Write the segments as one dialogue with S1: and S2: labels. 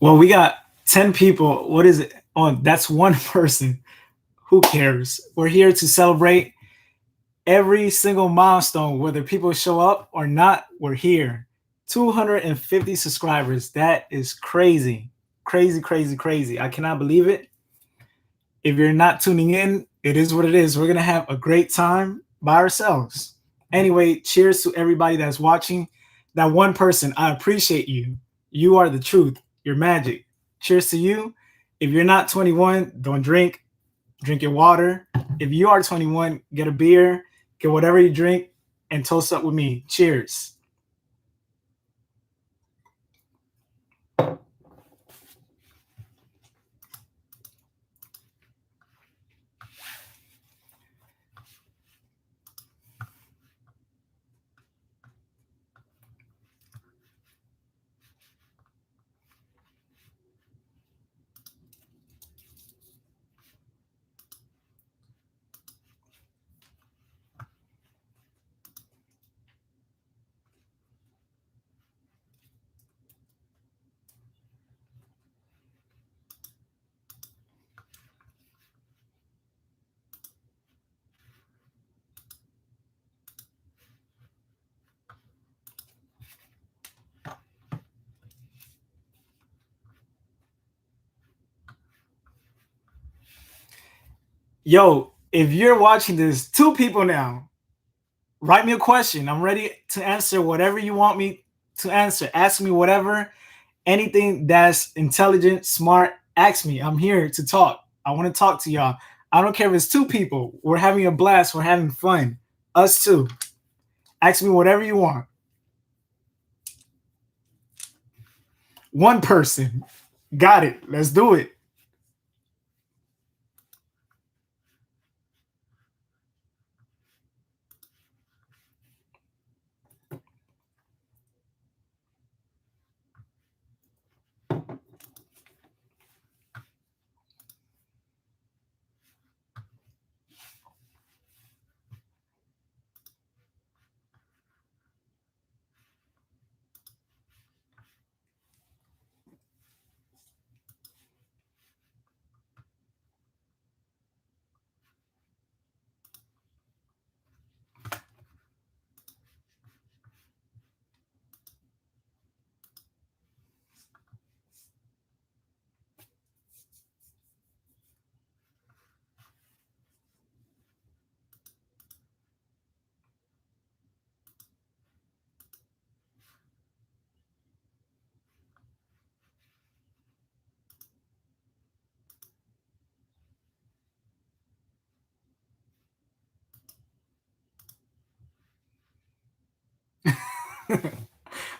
S1: Well, we got 10 people. What is it? Oh, that's one person. Who cares? We're here to celebrate every single milestone, whether people show up or not. We're here. 250 subscribers. That is crazy. Crazy, crazy, crazy. I cannot believe it. If you're not tuning in, it is what it is. We're going to have a great time by ourselves. Anyway, cheers to everybody that's watching. That one person, I appreciate you. You are the truth. You're magic. Cheers to you. If you're not 21, don't drink. Drink your water. If you are 21, get a beer, get whatever you drink, and toast up with me. Cheers. Yo, if you're watching this, two people now, write me a question. I'm ready to answer whatever you want me to answer. Ask me whatever, anything that's intelligent, smart, ask me. I'm here to talk. I want to talk to y'all. I don't care if it's two people. We're having a blast. We're having fun. Us too. Ask me whatever you want. One person. Got it. Let's do it.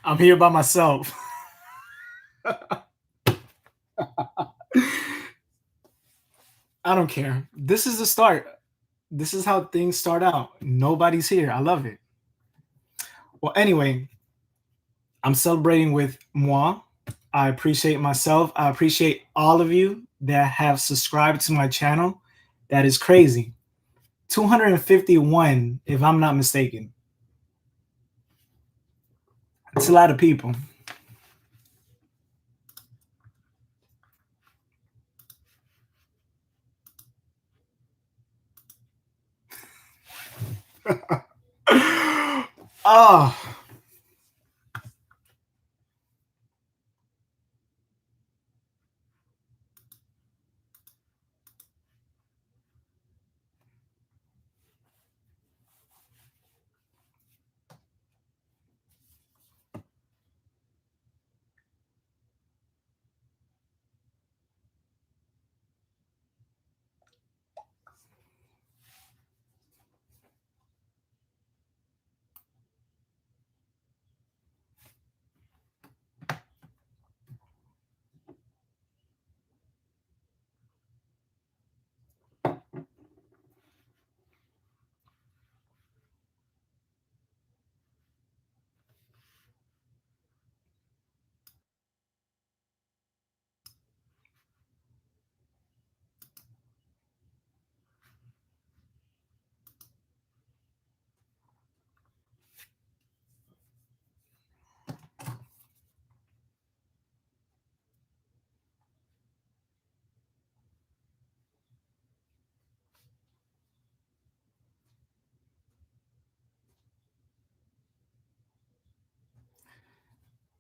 S1: I'm here by myself. I don't care. This is the start. This is how things start out. Nobody's here. I love it. Well, anyway, I'm celebrating with moi. I appreciate myself. I appreciate all of you that have subscribed to my channel. That is crazy. 251, if I'm not mistaken. It's a lot of people. Oh,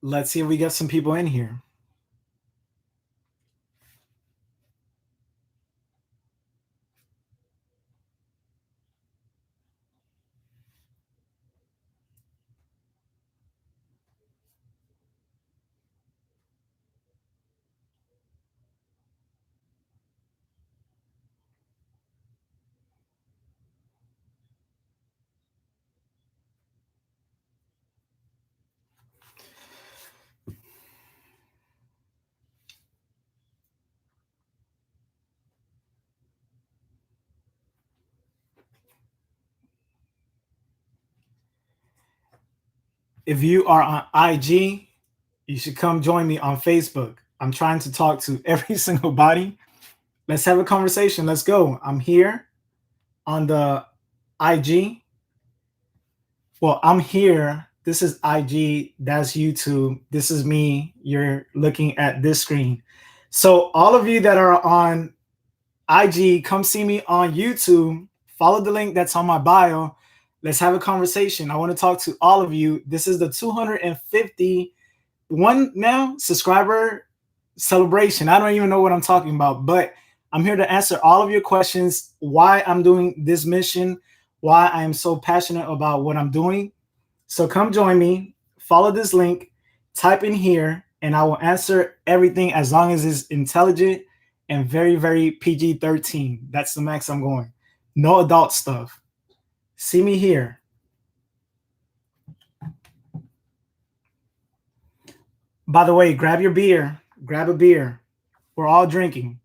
S1: Let's see if we get some people in here. If you are on IG, you should come join me on Facebook. I'm trying to talk to every single body. Let's have a conversation. Let's go. I'm here on the IG. Well, I'm here. This is IG. That's YouTube. This is me. You're looking at this screen. So, all of you that are on IG, come see me on YouTube. Follow the link that's on my bio. Let's have a conversation. I want to talk to all of you. This is the 251 now subscriber celebration. I don't even know what I'm talking about, but I'm here to answer all of your questions, why I'm doing this mission, why I am so passionate about what I'm doing. So come join me, follow this link, type in here, and I will answer everything as long as it's intelligent and very, very PG-13. That's the max I'm going. No adult stuff. See me here. By the way, grab your beer. Grab a beer. We're all drinking.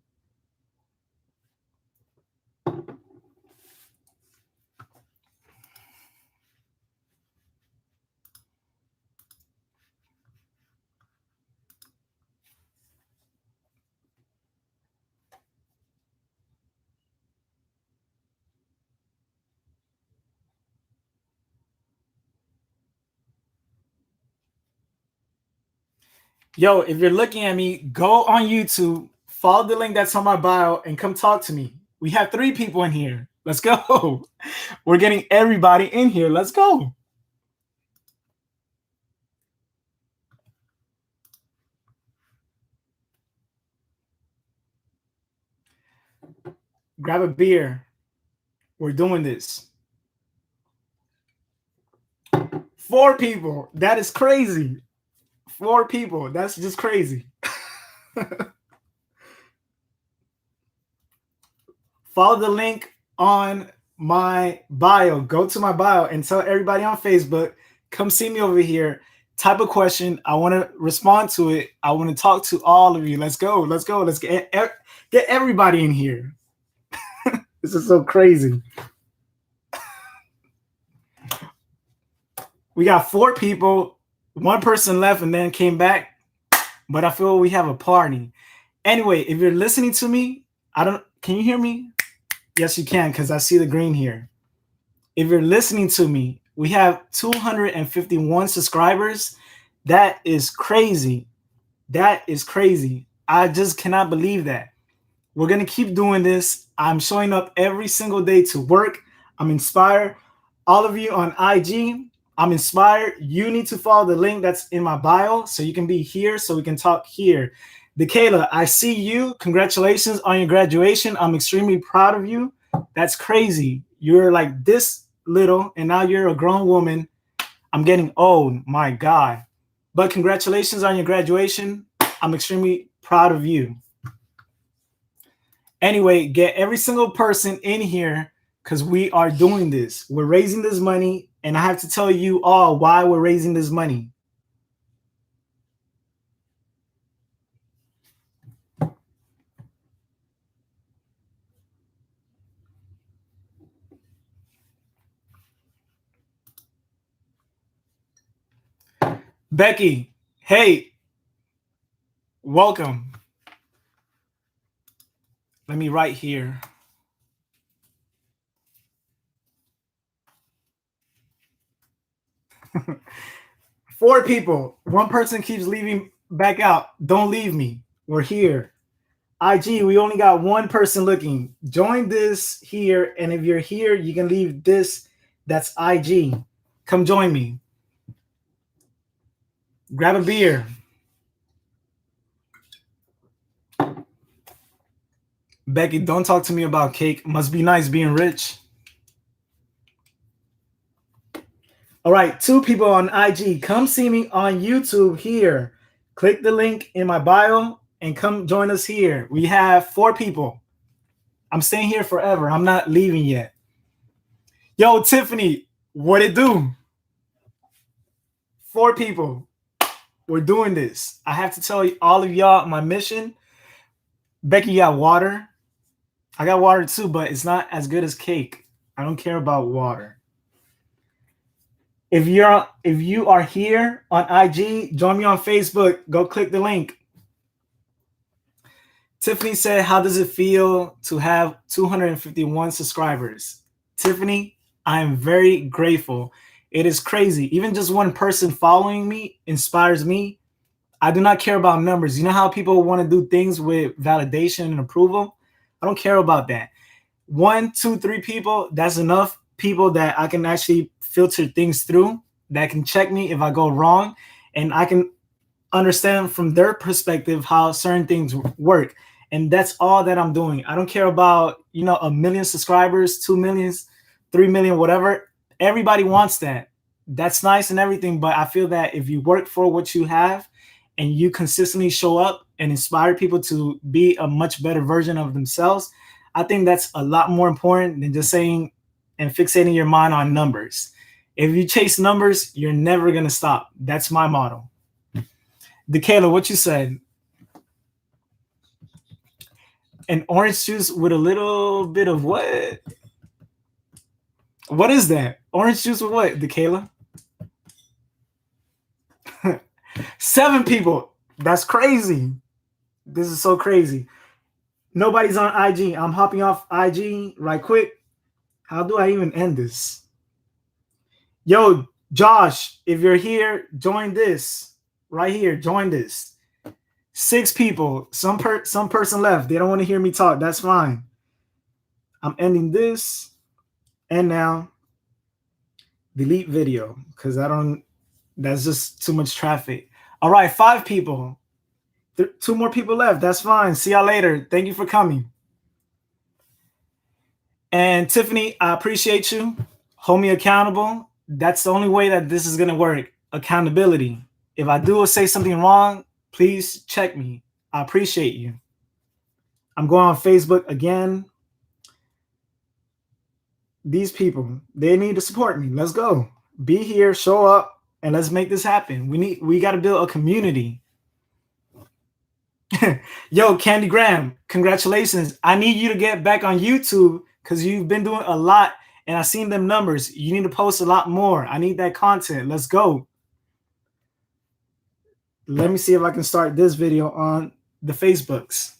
S1: Yo, if you're looking at me, go on YouTube, follow the link that's on my bio, and come talk to me. We have 3 people in here. Let's go. We're getting everybody in here. Let's go. Grab a beer. We're doing this. 4 people. That is crazy. 4 people. That's just crazy. Follow the link on my bio. Go to my bio and tell everybody on Facebook, come see me over here. Type a question. I want to respond to it. I want to talk to all of you. Let's go. Let's go. Let's get everybody in here. This is so crazy. We got 4 people. 1 person left and then came back. But I feel we have a party. Anyway, if you're listening to me, can you hear me? Yes, you can, because I see the green here. If you're listening to me, we have 251 subscribers. That is crazy. That is crazy. I just cannot believe that. We're going to keep doing this. I'm showing up every single day to work. I'm inspired. All of you on IG, I'm inspired. You need to follow the link that's in my bio so you can be here, so we can talk here. Dekayla, I see you. Congratulations on your graduation. I'm extremely proud of you. That's crazy. You're like this little, and now you're a grown woman. I'm getting old. My God. But congratulations on your graduation. I'm extremely proud of you. Anyway, get every single person in here because we are doing this. We're raising this money, and I have to tell you all why we're raising this money. Becky, hey, welcome. Let me write here. Four people. 1 person keeps leaving back out. Don't leave me. We're here. IG, we only got 1 person looking. Join this here, and if you're here, you can leave this. That's IG. Come join me. Grab a beer. Becky, don't talk to me about cake. Must be nice being rich. All right, 2 people on IG. Come see me on YouTube here. Click the link in my bio and come join us here. We have 4 people. I'm staying here forever. I'm not leaving yet. Yo, Tiffany, what it do? 4 people. We're doing this. I have to tell you, all of y'all, my mission. Becky, you got water. I got water too, but it's not as good as cake. I don't care about water. If you are here on IG, join me on Facebook. Go click the link. Tiffany said, "How does it feel to have 251 subscribers?" Tiffany, I am very grateful. It is crazy. Even just one person following me inspires me. I do not care about numbers. You know how people want to do things with validation and approval? I don't care about that. 1, 2, 3 people, that's enough people that I can actually filter things through, that can check me if I go wrong, and I can understand from their perspective how certain things work. And that's all that I'm doing. I don't care about, 1 million subscribers, 2 million, 3 million, whatever. Everybody wants that. That's nice and everything, but I feel that if you work for what you have and you consistently show up and inspire people to be a much better version of themselves, I think that's a lot more important than just saying and fixating your mind on numbers. If you chase numbers, you're never going to stop. That's my motto. DeKayla, what you said? An orange juice with a little bit of what? What is that? Orange juice with what, DeKayla? 7 people. That's crazy. This is so crazy. Nobody's on IG. I'm hopping off IG right quick. How do I even end this? Yo, Josh, if you're here, join this. Right here, join this. 6 people. Some person left. They don't want to hear me talk. That's fine. I'm ending this. And now, delete video because that's just too much traffic. All right, 5 people. 2 more people left. That's fine. See y'all later. Thank you for coming. And Tiffany, I appreciate you. Hold me accountable. That's the only way that this is going to work. Accountability. If I do or say something wrong, please check me. I appreciate you. I'm going on Facebook again. These people, they need to support me. Let's go. Be here, show up, and let's make this happen. We got to build a community. Yo, Candy Graham, congratulations. I need you to get back on YouTube because you've been doing a lot and I've seen them numbers. You need to post a lot more. I need that content. Let's go. Let me see if I can start this video on the Facebooks.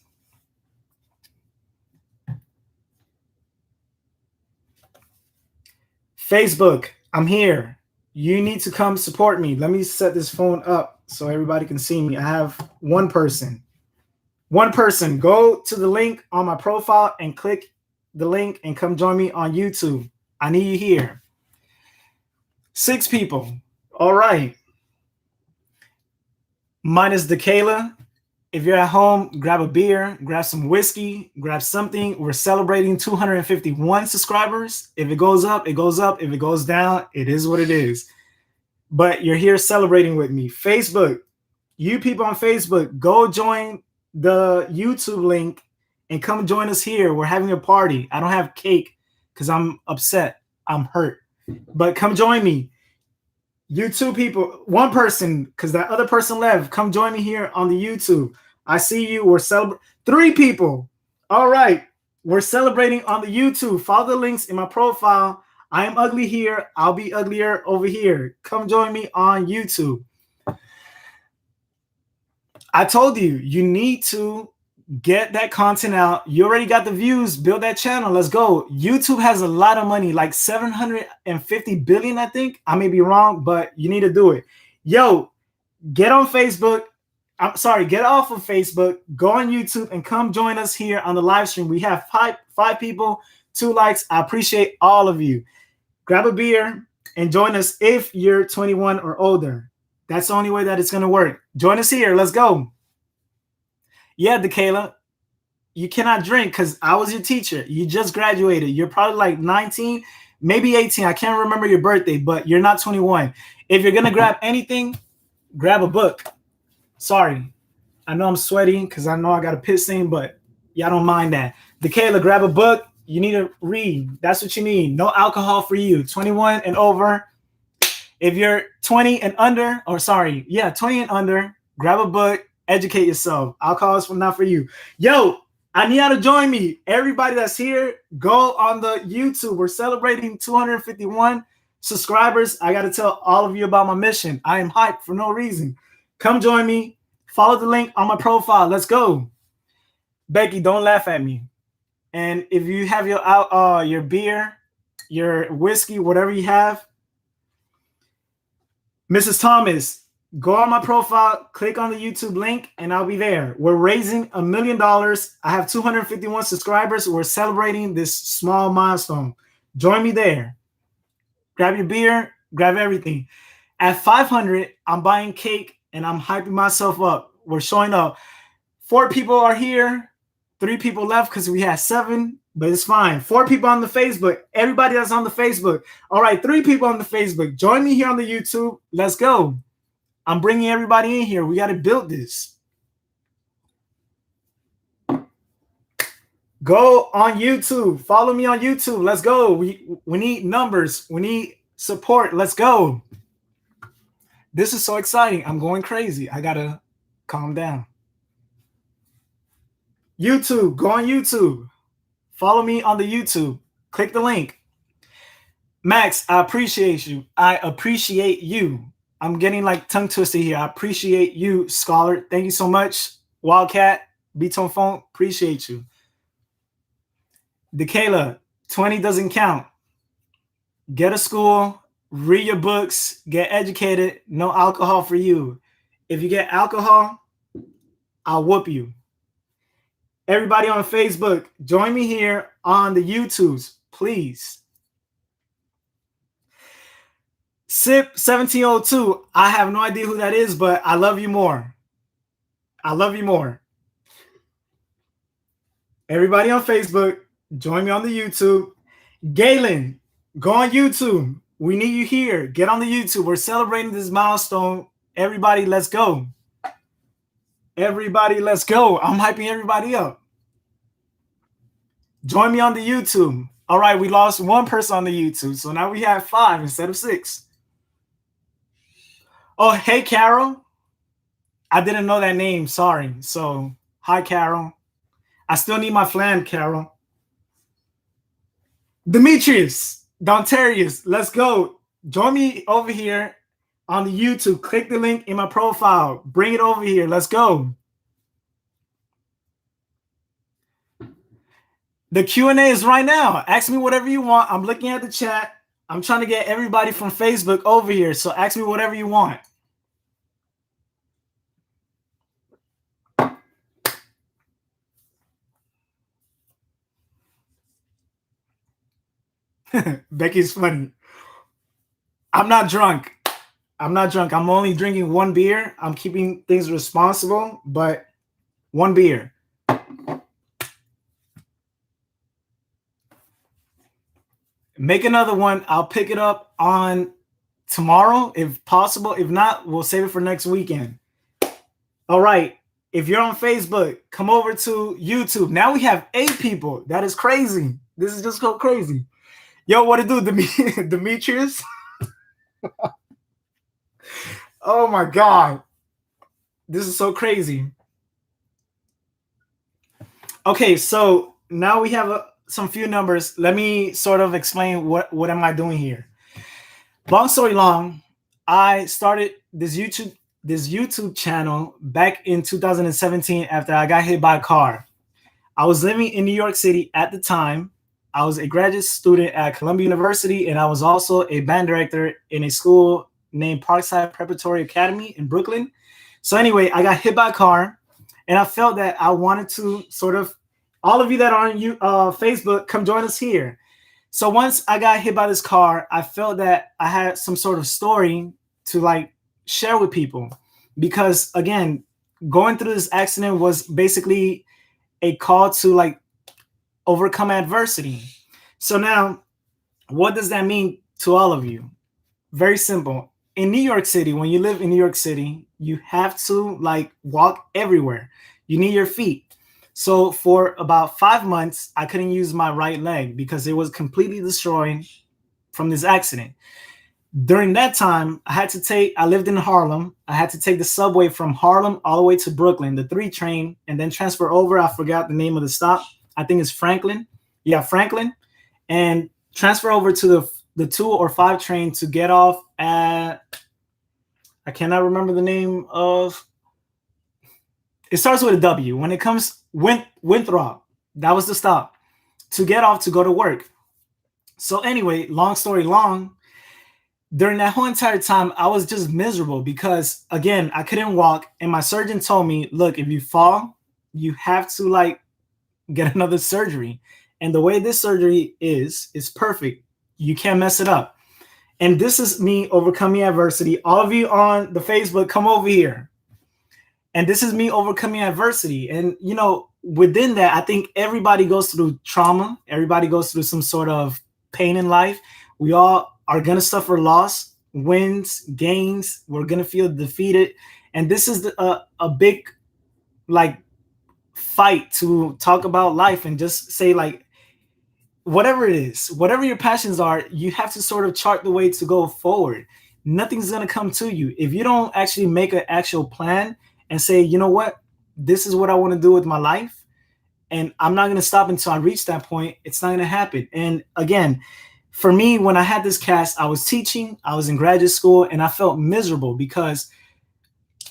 S1: Facebook, I'm here. You need to come support me. Let me set this phone up so everybody can see me. I have 1 person. 1 person. Go to the link on my profile and click the link and come join me on YouTube. I need you here. 6 people. All right. Minus DeKayla. If you're at home, grab a beer, grab some whiskey, grab something. We're celebrating 251 subscribers. If it goes up, it goes up. If it goes down, it is what it is. But you're here celebrating with me. Facebook, you people on Facebook, go join the YouTube link and come join us here. We're having a party. I don't have cake because I'm upset. I'm hurt. But come join me. You 2 people, 1 person, because that other person left. Come join me here on the YouTube. I see you. We're celebrating. 3 people. All right. We're celebrating on the YouTube. Follow the links in my profile. I am ugly here. I'll be uglier over here. Come join me on YouTube. I told you, you need to get that content out. You already got the views. Build that channel. Let's go. YouTube has a lot of money, like 750 billion, I think. I may be wrong, but you need to do it. Yo, get on Facebook. I'm sorry, get off of Facebook. Go on YouTube and come join us here on the live stream. We have five people, 2 likes. I appreciate all of you. Grab a beer and join us if you're 21 or older. That's the only way that it's going to work. Join us here. Let's go. Yeah, DeKayla, you cannot drink because I was your teacher. You just graduated. You're probably like 19, maybe 18. I can't remember your birthday, but you're not 21. If you're going to grab anything, grab a book. Sorry. I know I'm sweating because I know I got a piss stain, but y'all don't mind that. DeKayla, grab a book. You need to read. That's what you need. No alcohol for you. 21 and over. If you're 20 and under, 20 and under, grab a book, educate yourself. Alcohol is not for you. Yo, I need y'all to join me. Everybody that's here, go on the YouTube. We're celebrating 251 subscribers. I got to tell all of you about my mission. I am hyped for no reason. Come join me. Follow the link on my profile. Let's go. Becky, don't laugh at me. And if you have your beer, your whiskey, whatever you have, Mrs. Thomas, go on my profile, click on the YouTube link, and I'll be there. We're raising $1 million. I have 251 subscribers. We're celebrating this small milestone. Join me there. Grab your beer, grab everything. At 500, I'm buying cake, and I'm hyping myself up. We're showing up. 4 people are here. 3 people left because we had 7, but it's fine. 4 people on the Facebook. Everybody that's on the Facebook. All right, 3 people on the Facebook. Join me here on the YouTube. Let's go. I'm bringing everybody in here. We got to build this. Go on YouTube. Follow me on YouTube. Let's go. We need numbers. We need support. Let's go. This is so exciting. I'm going crazy. I got to calm down. YouTube. Go on YouTube. Follow me on the YouTube. Click the link. Max, I appreciate you. I appreciate you. I'm getting like tongue twisted here. I appreciate you, Scholar. Thank you so much. Wildcat, Beatone Phone, appreciate you. DeKayla, 20 doesn't count. Get a school, read your books, get educated. No alcohol for you. If you get alcohol, I'll whoop you. Everybody on Facebook, join me here on the YouTubes, please. SIP 1702, I have no idea who that is, but I love you more. I love you more. Everybody on Facebook, join me on the YouTube. Galen, go on YouTube. We need you here. Get on the YouTube. We're celebrating this milestone. Everybody, let's go. Everybody, let's go. I'm hyping everybody up. Join me on the YouTube. All right, we lost 1 person on the YouTube, so now we have 5 instead of 6. Oh, hey, Carol. I didn't know that name. Sorry. So, hi, Carol. I still need my flan, Carol. Demetrius, Dontarius, let's go. Join me over here on the YouTube. Click the link in my profile. Bring it over here. Let's go. The Q&A is right now. Ask me whatever you want. I'm looking at the chat. I'm trying to get everybody from Facebook over here. So ask me whatever you want. Becky's funny. I'm not drunk. I'm not drunk. I'm only drinking 1 beer. I'm keeping things responsible, but 1 beer. Make another one. I'll pick it up on tomorrow if possible. If not, we'll save it for next weekend. All right. If you're on Facebook, come over to YouTube. Now we have 8 people. That is crazy. This is just so crazy. Yo, what it do, Demetrius? Oh my God. This is so crazy. Okay, so now we have some few numbers. Let me sort of explain what am I doing here. Long story long, I started this YouTube channel back in 2017 after I got hit by a car. I was living in New York City at the time. I was a graduate student at Columbia University, and I was also a band director in a school named Parkside Preparatory Academy in Brooklyn. So anyway, I got hit by a car, and I felt that I wanted to sort of, all of you that are on Facebook, come join us here. So once I got hit by this car, I felt that I had some sort of story to like share with people, because again, going through this accident was basically a call to like overcome adversity. So now, what does that mean to all of you? Very simple. In New York City, when you live in New York City, you have to like walk everywhere. You need your feet. So for about 5 months, I couldn't use my right leg because it was completely destroyed from this accident. During that time, I lived in Harlem. I had to take the subway from Harlem all the way to Brooklyn, the 3 train, and then transfer over. I forgot the name of the stop. I think it's Franklin. Yeah, Franklin. And transfer over to the 2 or 5 train to get off at, I cannot remember the name of, it starts with a W. When it comes Winthrop, that was the stop to get off to go to work. So anyway, long story long, during that whole entire time, I was just miserable because again, I couldn't walk, and my surgeon told me, look, if you fall, you have to like get another surgery. And the way this surgery is perfect. You can't mess it up. And this is me overcoming adversity. All of you on the Facebook, come over here. And this is me overcoming adversity. And you know, within that, I think everybody goes through trauma. Everybody goes through some sort of pain in life. We all are gonna suffer loss, wins, gains. We're gonna feel defeated. And this is a big like fight to talk about life and just say like, whatever it is, whatever your passions are, you have to sort of chart the way to go forward. Nothing's going to come to you if you don't actually make an actual plan and say, you know what, this is what I want to do with my life, and I'm not going to stop until I reach that point. It's not going to happen. And again, for me, when I had this cast, I was teaching, I was in graduate school, and I felt miserable because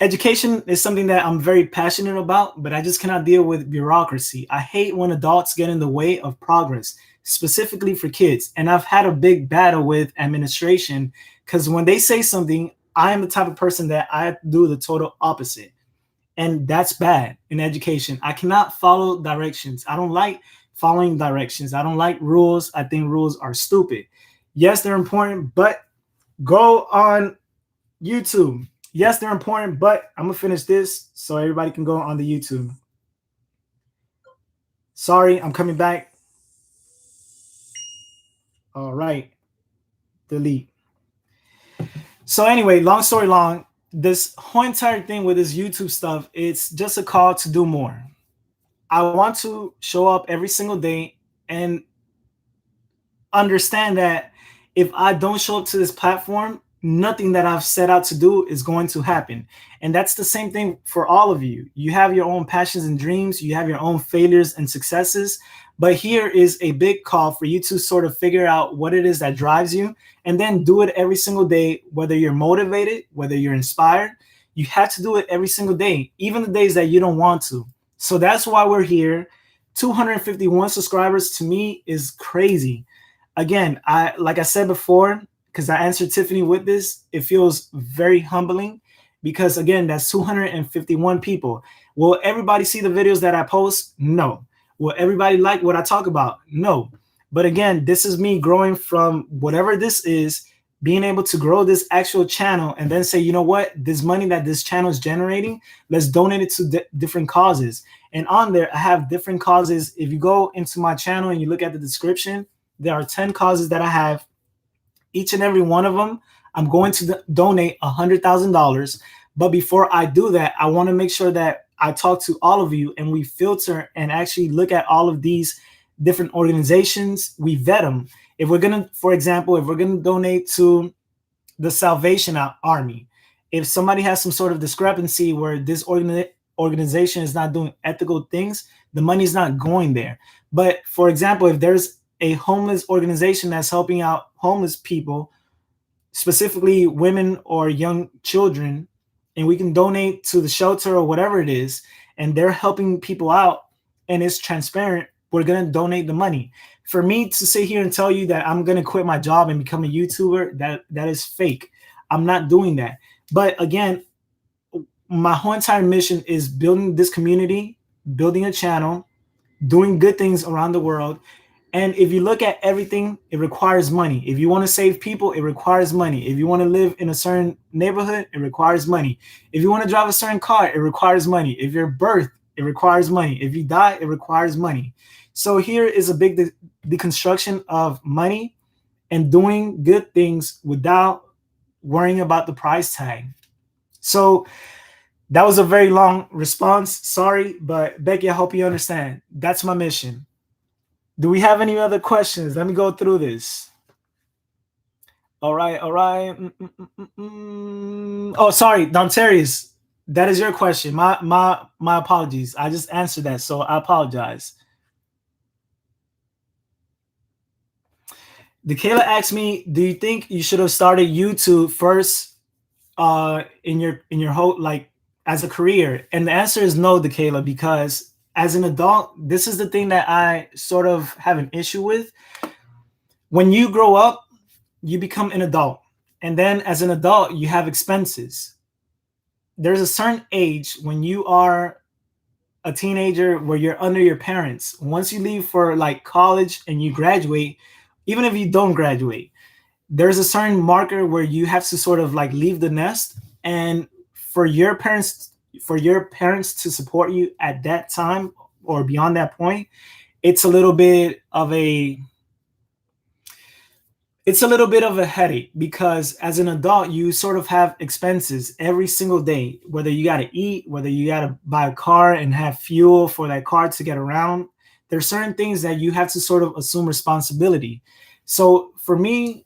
S1: education is something that I'm very passionate about, but I just cannot deal with bureaucracy. I hate when adults get in the way of progress, specifically for kids. And I've had a big battle with administration because when they say something, I am the type of person that I do the total opposite. And that's bad in education. I cannot follow directions. I don't like following directions. I don't like rules. I think rules are stupid. Yes, they're important, but go on YouTube. Yes, they're important, but I'm gonna finish this so everybody can go on the YouTube. Sorry, I'm coming back. All right, delete. So anyway, long story long, this whole entire thing with this YouTube stuff, it's just a call to do more. I want to show up every single day and understand that if I don't show up to this platform, nothing that I've set out to do is going to happen. And that's the same thing for all of you. You have your own passions and dreams, you have your own failures and successes. But here is a big call for you to sort of figure out what it is that drives you and then do it every single day, whether you're motivated, whether you're inspired. You have to do it every single day, even the days that you don't want to. So that's why we're here. 251 subscribers to me is crazy. Again, like I said before, because I answered Tiffany with this, it feels very humbling because again, that's 251 people. Will everybody see the videos that I post? No. Will everybody like what I talk about? No. But again, this is me growing from whatever this is, being able to grow this actual channel and then say, you know what, this money that this channel is generating, let's donate it to different causes. And on there, I have different causes. If you go into my channel and you look at the description, there are 10 causes that I have. Each and every one of them, I'm going to donate $100,000. But before I do that, I want to make sure that I talk to all of you and we filter and actually look at all of these different organizations. We vet them. If we're going to, for example, if we're going to donate to the Salvation Army, if somebody has some sort of discrepancy where this organization is not doing ethical things, the money's not going there. But for example, if there's a homeless organization that's helping out homeless people, specifically women or young children, and we can donate to the shelter or whatever it is, and they're helping people out and it's transparent, we're going to donate the money. For me to sit here and tell you that I'm going to quit my job and become a YouTuber, that is fake. I'm not doing that. But again, my whole entire mission is building this community, building a channel, doing good things around the world, And if you look at everything, it requires money. If you want to save people, it requires money. If you want to live in a certain neighborhood, it requires money. If you want to drive a certain car, it requires money. If you're birthed, it requires money. If you die, it requires money. So here is a big deconstruction of money and doing good things without worrying about the price tag. So that was a very long response. Sorry, but Becky, I hope you understand. That's my mission. Do we have any other questions? Let me go through this. All right, all right. Oh, sorry, Dontarius. That is your question. My apologies. I just answered that, so I apologize. Kayla asked me, "Do you think you should have started YouTube first in your whole like as a career?" And the answer is no, Kayla, because as an adult, this is the thing that I sort of have an issue with. When you grow up, you become an adult. And then as an adult, you have expenses. There's a certain age when you are a teenager where you're under your parents. Once you leave for like college and you graduate, even if you don't graduate, there's a certain marker where you have to sort of like leave the nest. And for your parents to support you at that time or beyond that point, it's a little bit of a headache, because as an adult you sort of have expenses every single day, whether you got to eat, whether you got to buy a car and have fuel for that car to get around. There's certain things that you have to sort of assume responsibility. So for me,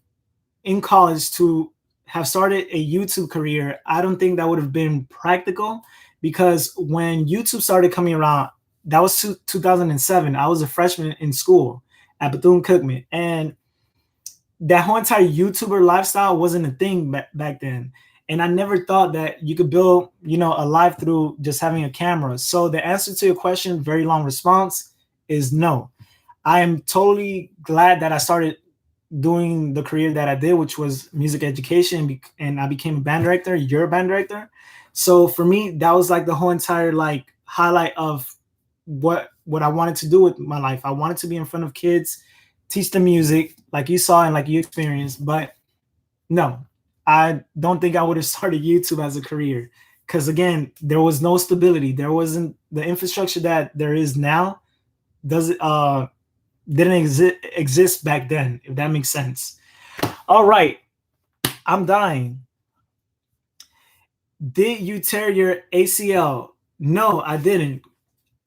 S1: in college, to have started a YouTube career, I don't think that would have been practical, because when YouTube started coming around, that was 2007. I was a freshman in school at Bethune-Cookman, and that whole entire YouTuber lifestyle wasn't a thing back then. And I never thought that you could build, a life through just having a camera. So the answer to your question, very long response, is no. I am totally glad that I started doing the career that I did, which was music education, and I became a band director. You're a band director. So for me, that was like the whole entire like highlight of what I wanted to do with my life. I wanted to be in front of kids, teach them music like you saw and like you experienced. But no, I don't think I would have started YouTube as a career, because again, there was no stability. There wasn't the infrastructure that there is now. Didn't exist back then, if that makes sense. All right, I'm dying. Did you tear your ACL? No, I didn't.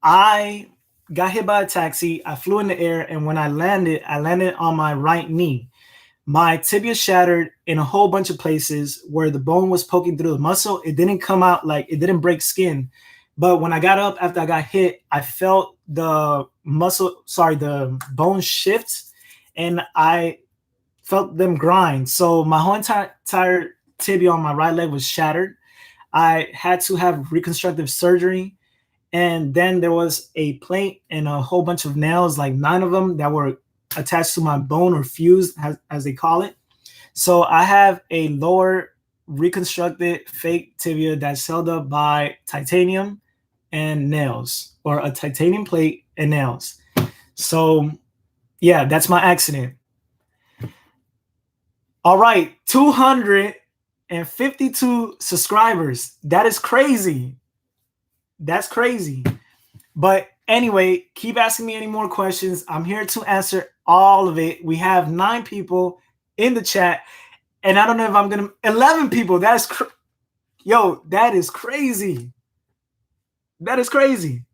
S1: I got hit by a taxi. I flew in the air, and when I landed on my right knee. My tibia shattered in a whole bunch of places where the bone was poking through the muscle. It didn't come out, like it didn't break skin. But when I got up after I got hit, I felt the bone shift, and I felt them grind. So my whole entire tibia on my right leg was shattered. I had to have reconstructive surgery. And then there was a plate and a whole bunch of nails, like 9 of them, that were attached to my bone, or fused, as they call it. So I have a lower reconstructed fake tibia that's held up by titanium and nails, or a titanium plate and nails. So yeah, that's my accident. All right, 252 subscribers. That is crazy. That's crazy. But anyway, keep asking me any more questions. I'm here to answer all of it. We have 9 people in the chat, and I don't know if I'm gonna 11 people. That is that is crazy. That is crazy.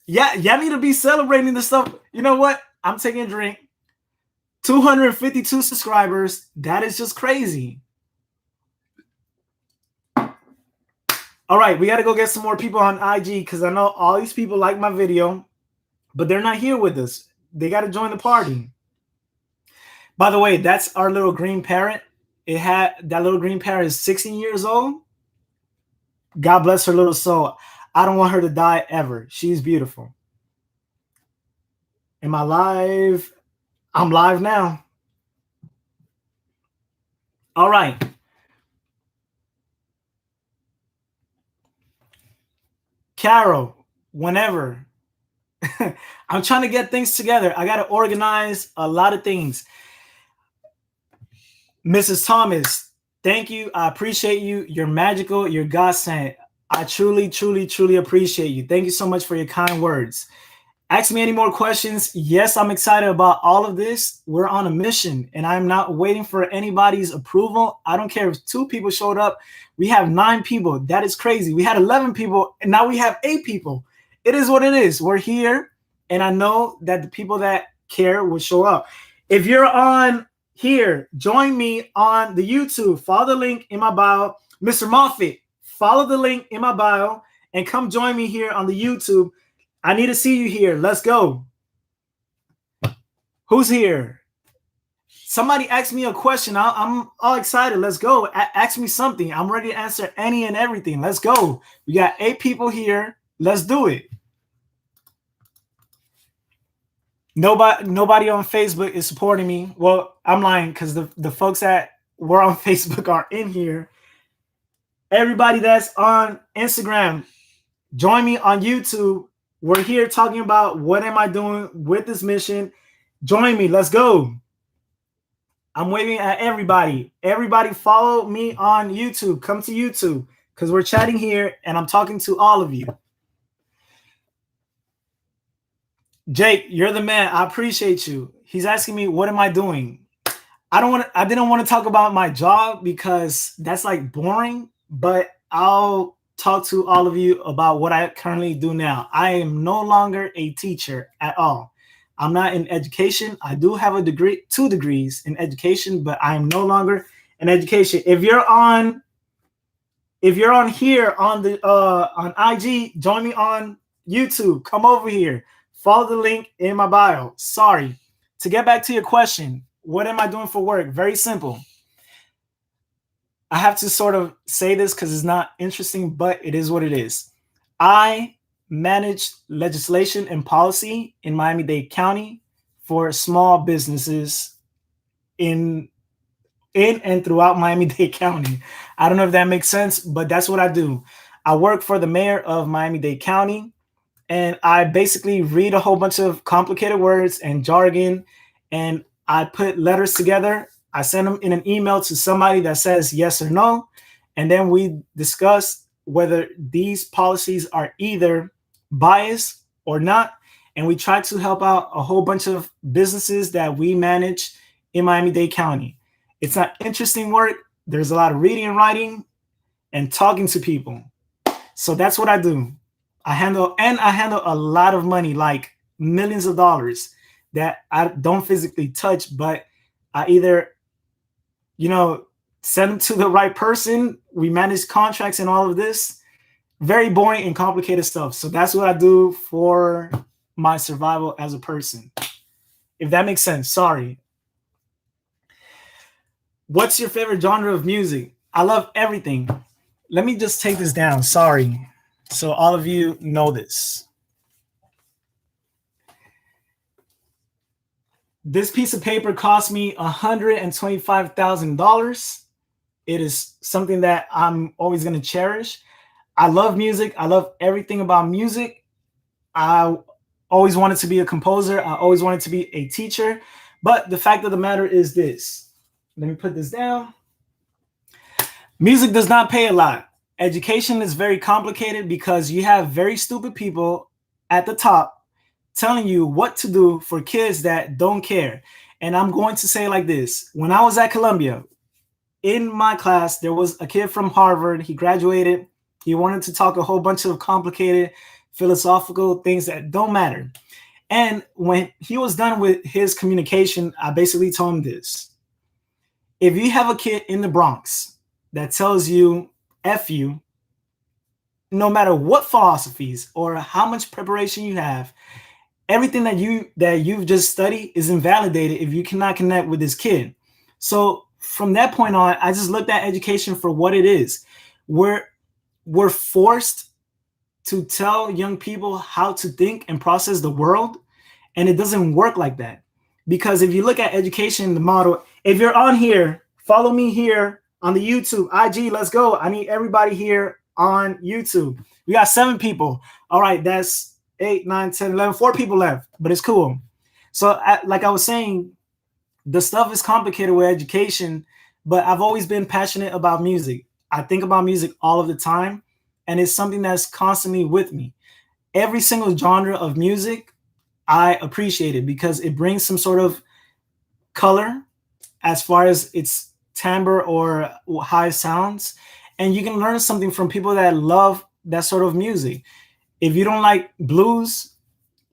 S1: Yeah, y'all need to be celebrating this stuff. You know what? I'm taking a drink. 252 subscribers. That is just crazy. All right, we got to go get some more people on IG, because I know all these people like my video, but they're not here with us. They got to join the party. By the way, that's our little green parrot. That little green parrot is 16 years old. God bless her little soul. I don't want her to die ever. She's beautiful. Am I live? I'm live now. All right. Carol, whenever. I'm trying to get things together. I got to organize a lot of things. Mrs. Thomas, thank you. I appreciate you. You're magical. You're God sent. I truly, truly, truly appreciate you. Thank you so much for your kind words. Ask me any more questions. Yes, I'm excited about all of this. We're on a mission, and I'm not waiting for anybody's approval. I don't care if 2 people showed up. We have 9 people. That is crazy. We had 11 people, and now we have 8 people. It is what it is. We're here, and I know that the people that care will show up. If you're on here, join me on the YouTube. Follow the link in my bio. Mr. Moffitt, follow the link in my bio, and come join me here on the YouTube. I need to see you here. Let's go. Who's here? Somebody asked me a question. I'm all excited. Let's go. Ask me something. I'm ready to answer any and everything. Let's go. We got 8 people here. Let's do it. Nobody on Facebook is supporting me. Well, I'm lying because the folks that were on Facebook are in here. Everybody that's on Instagram, join me on YouTube. We're here talking about what am I doing with this mission. Join me. Let's go. I'm waving at everybody. Everybody follow me on YouTube. Come to YouTube because we're chatting here and I'm talking to all of you. Jake, you're the man. I appreciate you. He's asking me, what am I doing? I didn't want to talk about my job because that's like boring, but I'll talk to all of you about what I currently do now. I am no longer a teacher at all. I'm not in education. I do have a degree, 2 degrees in education, but I am no longer in education. If you're on here on the on IG, join me on YouTube. Come over here. Follow the link in my bio. Sorry. To get back to your question, what am I doing for work? Very simple. I have to sort of say this because it's not interesting, but it is what it is. I manage legislation and policy in Miami-Dade County for small businesses in and throughout Miami-Dade County. I don't know if that makes sense, but that's what I do. I work for the mayor of Miami-Dade County, and I basically read a whole bunch of complicated words and jargon, and I put letters together. I send them in an email to somebody that says yes or no, and then we discuss whether these policies are either biased or not, and we try to help out a whole bunch of businesses that we manage in Miami-Dade County. It's not interesting work. There's a lot of reading and writing and talking to people. So that's what I do. I handle a lot of money, like millions of dollars that I don't physically touch, but I either, send them to the right person. We manage contracts and all of this. Very boring and complicated stuff. So that's what I do for my survival as a person. If that makes sense. Sorry. What's your favorite genre of music? I love everything. Let me just take this down. Sorry. So all of you know this. This piece of paper cost me $125,000. It is something that I'm always going to cherish. I love music. I love everything about music. I always wanted to be a composer. I always wanted to be a teacher. But the fact of the matter is this. Let me put this down. Music does not pay a lot. Education is very complicated because you have very stupid people at the top telling you what to do for kids that don't care. And I'm going to say it like this. When I was at Columbia, in my class, there was a kid from Harvard. He graduated. He wanted to talk a whole bunch of complicated philosophical things that don't matter. And when he was done with his communication, I basically told him this. If you have a kid in the Bronx that tells you F you, no matter what philosophies or how much preparation you have, everything that you've just studied is invalidated if you cannot connect with this kid. So from that point on, I just looked at education for what it is. We're forced to tell young people how to think and process the world, and it doesn't work like that. Because if you look at education, the model, if you're on here, follow me here on the YouTube, IG, let's go. I need everybody here on YouTube. We got 7 people. All right, that's 8, 9, 10, 11. 4 people left, but it's cool. So, like I was saying, the stuff is complicated with education, but I've always been passionate about music. I think about music all of the time, and it's something that's constantly with me. Every single genre of music, I appreciate it because it brings some sort of color as far as its timbre or how it sounds. And you can learn something from people that love that sort of music. If you don't like blues,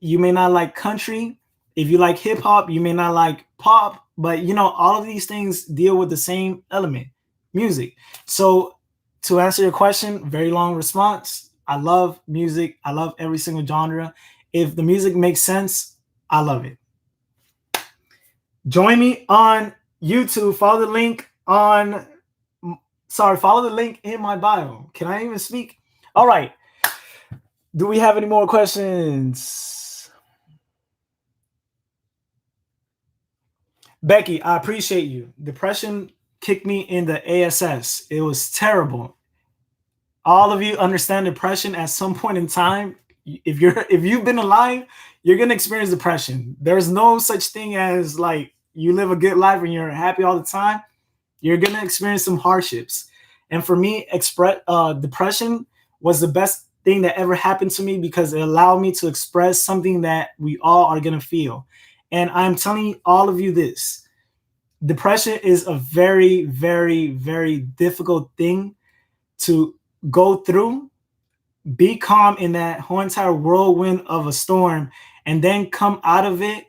S1: you may not like country. If you like hip hop, you may not like pop, but all of these things deal with the same element, music. So to answer your question, very long response. I love music. I love every single genre. If the music makes sense, I love it. Join me on YouTube. Follow the link follow the link in my bio. Can I even speak? All right. Do we have any more questions? Becky, I appreciate you. Depression kicked me in the ASS. It was terrible. All of you understand depression at some point in time. If you've been alive, you're gonna experience depression. There's no such thing as like you live a good life and you're happy all the time. You're gonna experience some hardships. And for me, depression was the best thing that ever happened to me because it allowed me to express something that we all are gonna feel. And I'm telling all of you this: depression is a very, very, very difficult thing to go through. Be calm in that whole entire whirlwind of a storm and then come out of it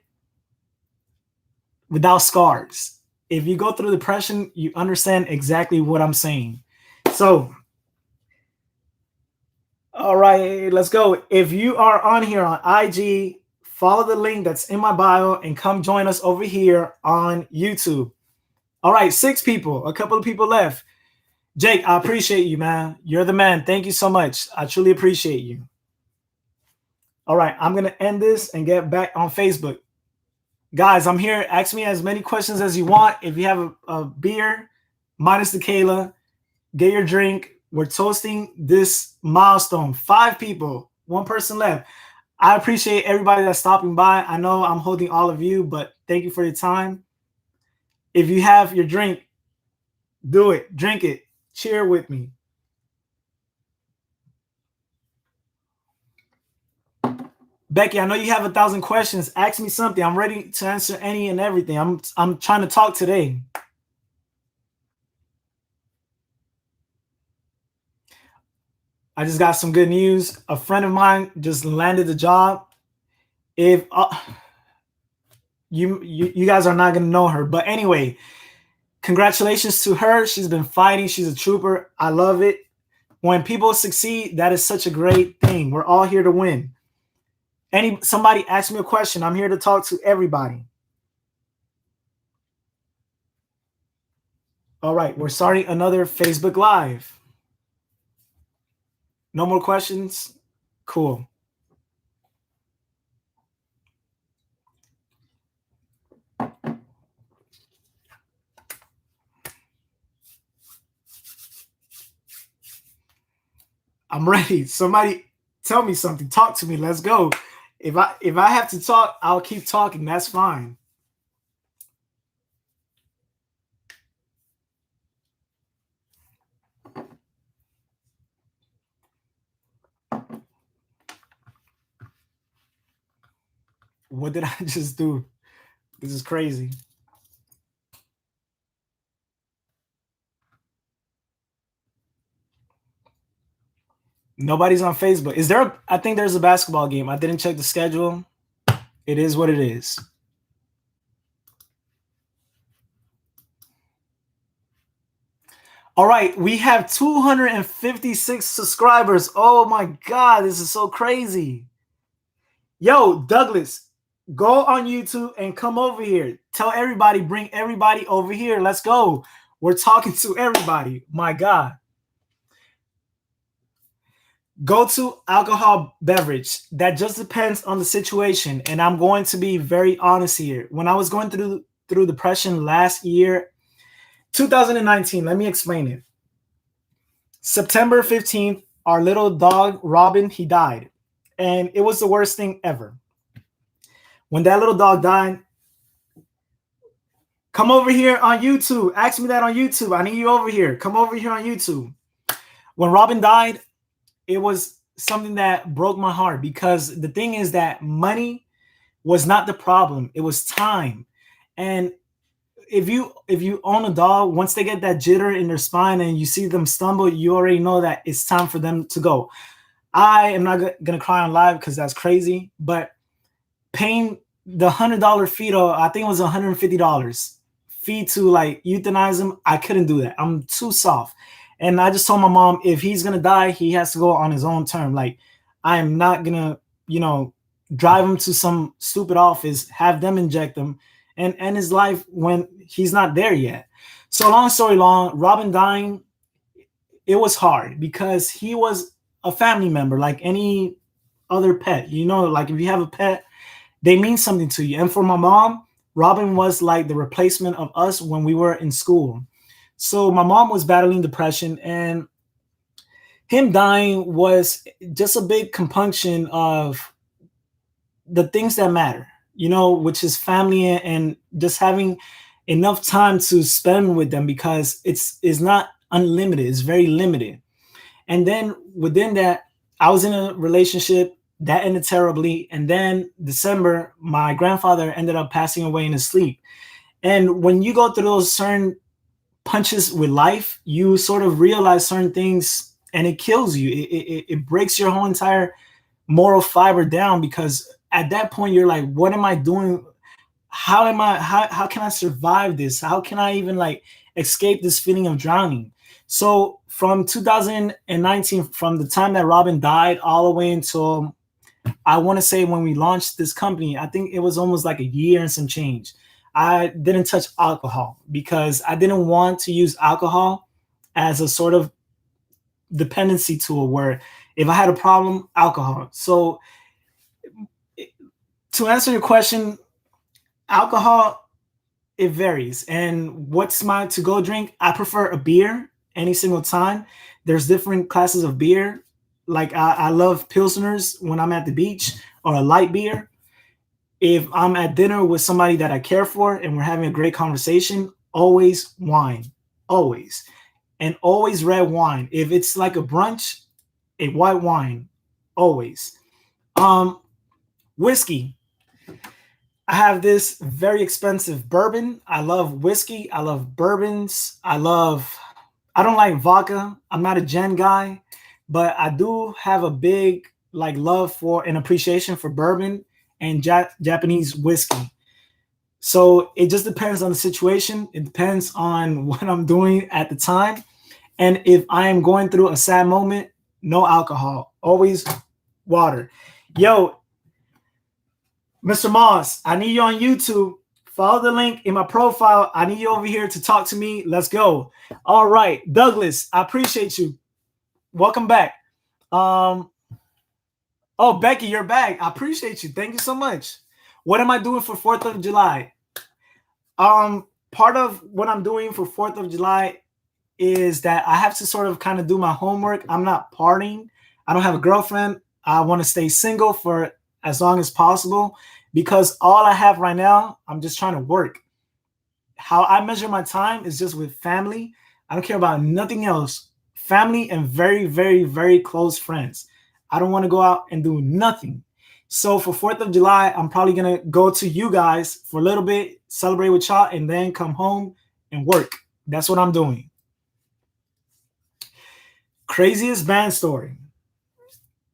S1: without scars. If you go through depression, you understand exactly what I'm saying. So, all right, let's go. If you are on here on IG, follow the link that's in my bio and come join us over here on YouTube. All right, 6 people, a couple of people left. Jake, I appreciate you, man. You're the man. Thank you so much. I truly appreciate you. All right, I'm going to end this and get back on Facebook. Guys, I'm here. Ask me as many questions as you want. If you have a beer, minus tequila, get your drink. We're toasting this milestone. 5 people, 1 person left. I appreciate everybody that's stopping by. I know I'm holding all of you, but thank you for your time. If you have your drink, do it. Drink it. Cheer with me. Becky, I know you have 1,000 questions. Ask me something. I'm ready to answer any and everything. I'm trying to talk today. I just got some good news. A friend of mine just landed a job. If you guys are not going to know her, but anyway, congratulations to her. She's been fighting. She's a trooper. I love it. When people succeed, that is such a great thing. We're all here to win. Somebody ask me a question. I'm here to talk to everybody. All right, we're starting another Facebook Live. No more questions? Cool. I'm ready. Somebody tell me something. Talk to me. Let's go. If I have to talk, I'll keep talking. That's fine. What did I just do? This is crazy. Nobody's on Facebook. Is there I think there's a basketball game. I didn't check the schedule. It is what it is. All right, we have 256 subscribers. Oh my God, this is so crazy. Yo, Douglas, go on YouTube and come over here. Tell everybody, bring everybody over here. Let's go. We're talking to everybody. My God. Go to alcohol beverage. That just depends on the situation. And I'm going to be very honest here. When I was going through depression last year, 2019, let me explain it. September 15th, our little dog, Robin, he died. And it was the worst thing ever. When that little dog died, come over here on YouTube. Ask me that on YouTube. I need you over here. Come over here on YouTube. When Robin died, it was something that broke my heart, because the thing is that money was not the problem. It was time. And if you own a dog, once they get that jitter in their spine and you see them stumble, you already know that it's time for them to go. I am not gonna cry on live because that's crazy, but paying the $100 fee, to, I think it was $150 fee to like euthanize him, I couldn't do that. I'm too soft. And I just told my mom, if he's gonna die, he has to go on his own term. Like, I am not gonna, drive him to some stupid office, have them inject him, and end his life when he's not there yet. So long story long, Robin dying, it was hard because he was a family member, like any other pet. Like if you have a pet, they mean something to you. And for my mom, Robin was like the replacement of us when we were in school. So my mom was battling depression, and him dying was just a big compunction of the things that matter, which is family and just having enough time to spend with them, because it's not unlimited, it's very limited. And then within that, I was in a relationship that ended terribly. And then December, my grandfather ended up passing away in his sleep. And when you go through those certain punches with life, you sort of realize certain things, and it kills you. It breaks your whole entire moral fiber down, because at that point you're like, what am I doing? How can I survive this? How can I even like escape this feeling of drowning? So from 2019, from the time that Robin died all the way until, I want to say, when we launched this company, I think it was almost like a year and some change, I didn't touch alcohol, because I didn't want to use alcohol as a sort of dependency tool where if I had a problem, alcohol. So to answer your question, alcohol, it varies. And what's my to-go drink? I prefer a beer any single time. There's different classes of beer. Like I love Pilsners when I'm at the beach, or a light beer. If I'm at dinner with somebody that I care for and we're having a great conversation, always wine, always. And always red wine. If it's like a brunch, a white wine, always. Whiskey. I have this very expensive bourbon. I love whiskey. I love bourbons. I don't like vodka. I'm not a gin guy, but I do have a big like love for and appreciation for bourbon and Japanese whiskey. So it just depends on the situation. It depends on what I'm doing at the time. And if I am going through a sad moment, no alcohol, always water. Yo, Mr. Moss, I need you on YouTube. Follow the link in my profile. I need you over here to talk to me. Let's go. All right, Douglas, I appreciate you. Welcome back. Oh, Becky, you're back. I appreciate you. Thank you so much. What am I doing for 4th of July? Part of what I'm doing for 4th of July is that I have to sort of kind of do my homework. I'm not partying. I don't have a girlfriend. I want to stay single for as long as possible, because all I have right now, I'm just trying to work. How I measure my time is just with family. I don't care about nothing else. Family and very, very, very close friends. I don't want to go out and do nothing. So for 4th of July, I'm probably going to go to you guys for a little bit, celebrate with y'all, and then come home and work. That's what I'm doing. Craziest band story.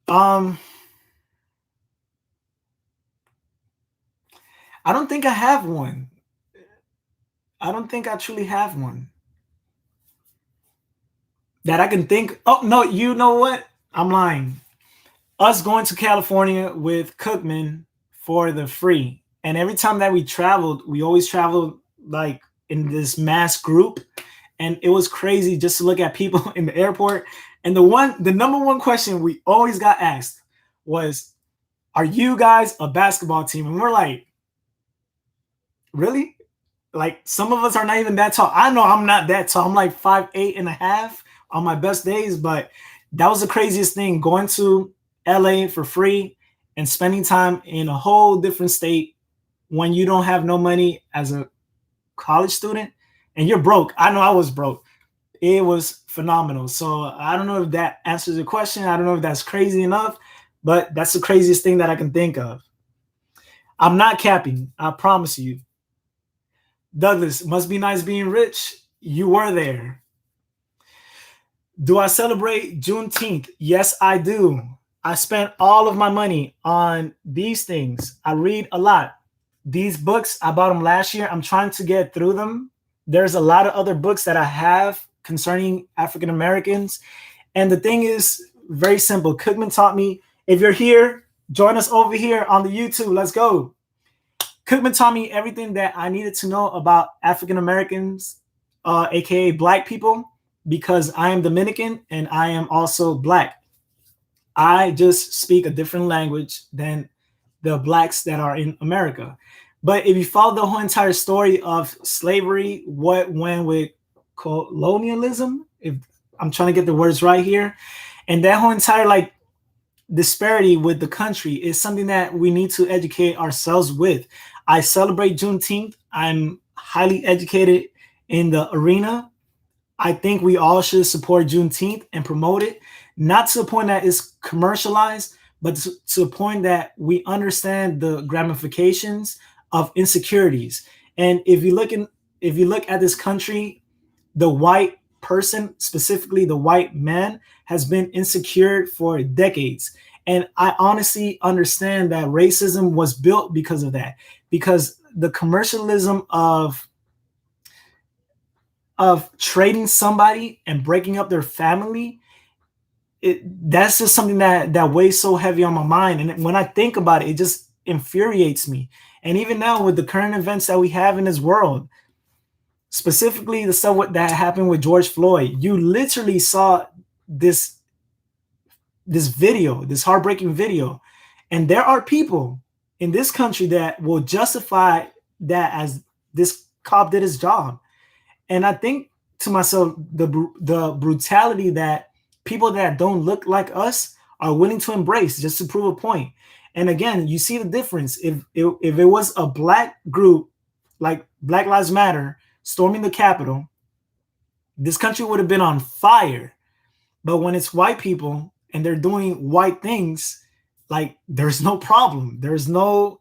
S1: I don't think I have one. I don't think I truly have one that I can think. Oh, no, you know what? I'm lying. Us going to California with Cookman for the free. And every time that we traveled, we always traveled like in this mass group. And it was crazy just to look at people in the airport. And the number one question we always got asked was, are you guys a basketball team? And we're like, really? Like, some of us are not even that tall. I know I'm not that tall. I'm like 5'8.5" on my best days, but that was the craziest thing, going to LA for free and spending time in a whole different state when you don't have no money as a college student and you're broke. I know I was broke. It was phenomenal. So I don't know if that answers your question. I don't know if that's crazy enough, but that's the craziest thing that I can think of. I'm not capping. I promise you. Douglas, must be nice being rich. You were there. Do I celebrate Juneteenth? Yes, I do. I spent all of my money on these things. I read a lot. These books, I bought them last year. I'm trying to get through them. There's a lot of other books that I have concerning African Americans. And the thing is very simple. Cookman taught me, if you're here, join us over here on the YouTube. Let's go. Cookman taught me everything that I needed to know about African Americans, aka Black people, because I am Dominican and I am also Black. I just speak a different language than the Blacks that are in America. But if you follow the whole entire story of slavery, what went with colonialism, if I'm trying to get the words right here, and that whole entire like disparity with the country is something that we need to educate ourselves with. I celebrate Juneteenth. I'm highly educated in the arena. I think we all should support Juneteenth and promote it, not to the point that it's commercialized, but to the point that we understand the ramifications of insecurities. And if you look at this country, the white person, specifically the white man, has been insecure for decades. And I honestly understand that racism was built because of that, because the commercialism of trading somebody and breaking up their family, that's just something that weighs so heavy on my mind. And when I think about it, it just infuriates me. And even now with the current events that we have in this world, specifically the stuff that happened with George Floyd, you literally saw this video, this heartbreaking video. And there are people in this country that will justify that as this cop did his job. And I think to myself, the brutality that people that don't look like us are willing to embrace just to prove a point. And again, you see the difference. If it was a Black group like Black Lives Matter storming the Capitol, this country would have been on fire. But when it's white people and they're doing white things, like there's no problem. There's no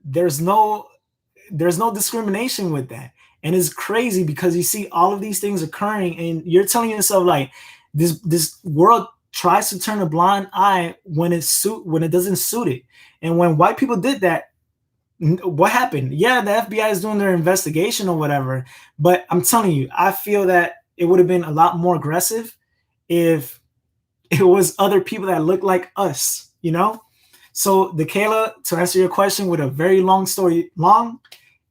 S1: discrimination with that. And it's crazy because you see all of these things occurring and you're telling yourself like this world tries to turn a blind eye when it doesn't suit it. And when white people did that, what happened? Yeah, the FBI is doing their investigation or whatever. But I'm telling you, I feel that it would have been a lot more aggressive if it was other people that look like us, you know? So, Kayla, to answer your question with a very long story,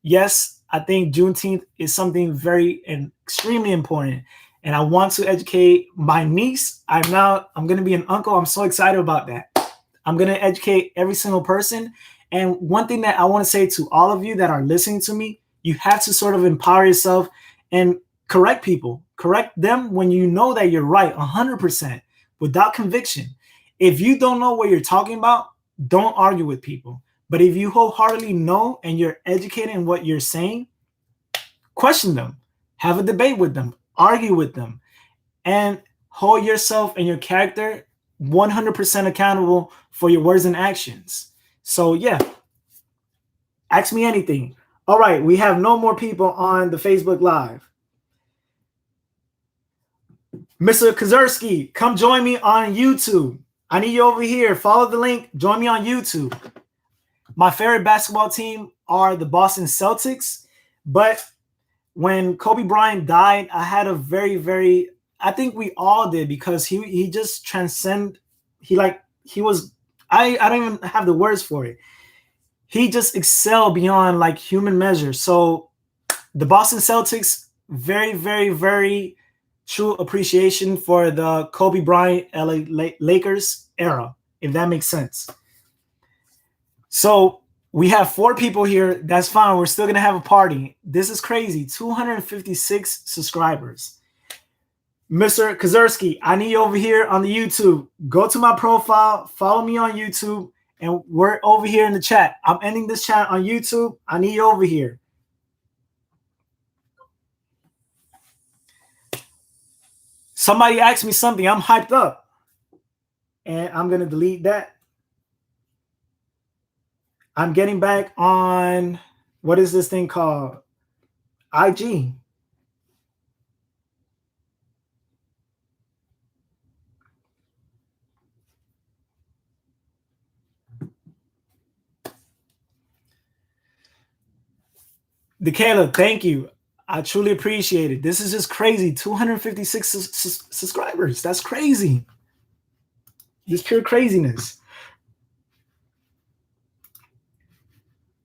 S1: yes, I think Juneteenth is something very and extremely important. And I want to educate my niece. I'm going to be an uncle. I'm so excited about that. I'm going to educate every single person. And one thing that I want to say to all of you that are listening to me, you have to sort of empower yourself and correct people. Correct them when you know that you're right 100% without conviction. If you don't know what you're talking about, don't argue with people. But if you wholeheartedly know and you're educated in what you're saying, question them, have a debate with them, argue with them, and hold yourself and your character 100% accountable for your words and actions. So yeah, ask me anything. All right, we have no more people on the Facebook Live. Mr. Kaczerski, come join me on YouTube. I need you over here. Follow the link. Join me on YouTube. My favorite basketball team are the Boston Celtics. But when Kobe Bryant died, I had a very, I think we all did, because he just transcended. I don't even have the words for it. He just excelled beyond like human measure. So the Boston Celtics, very true appreciation for the Kobe Bryant LA Lakers era, if that makes sense. So we have 4 people here. That's fine. We're still going to have a party. This is crazy. 256 subscribers. Mr. Kaczerski, I need you over here on the YouTube. Go to my profile, follow me on YouTube, and we're over here in the chat. I'm ending this chat on YouTube. I need you over here. Somebody asked me something. I'm hyped up. And I'm going to delete that. I'm getting back on, what is this thing called? IG. Dekayla, thank you. I truly appreciate it. This is just crazy. 256 subscribers. That's crazy. Just pure craziness.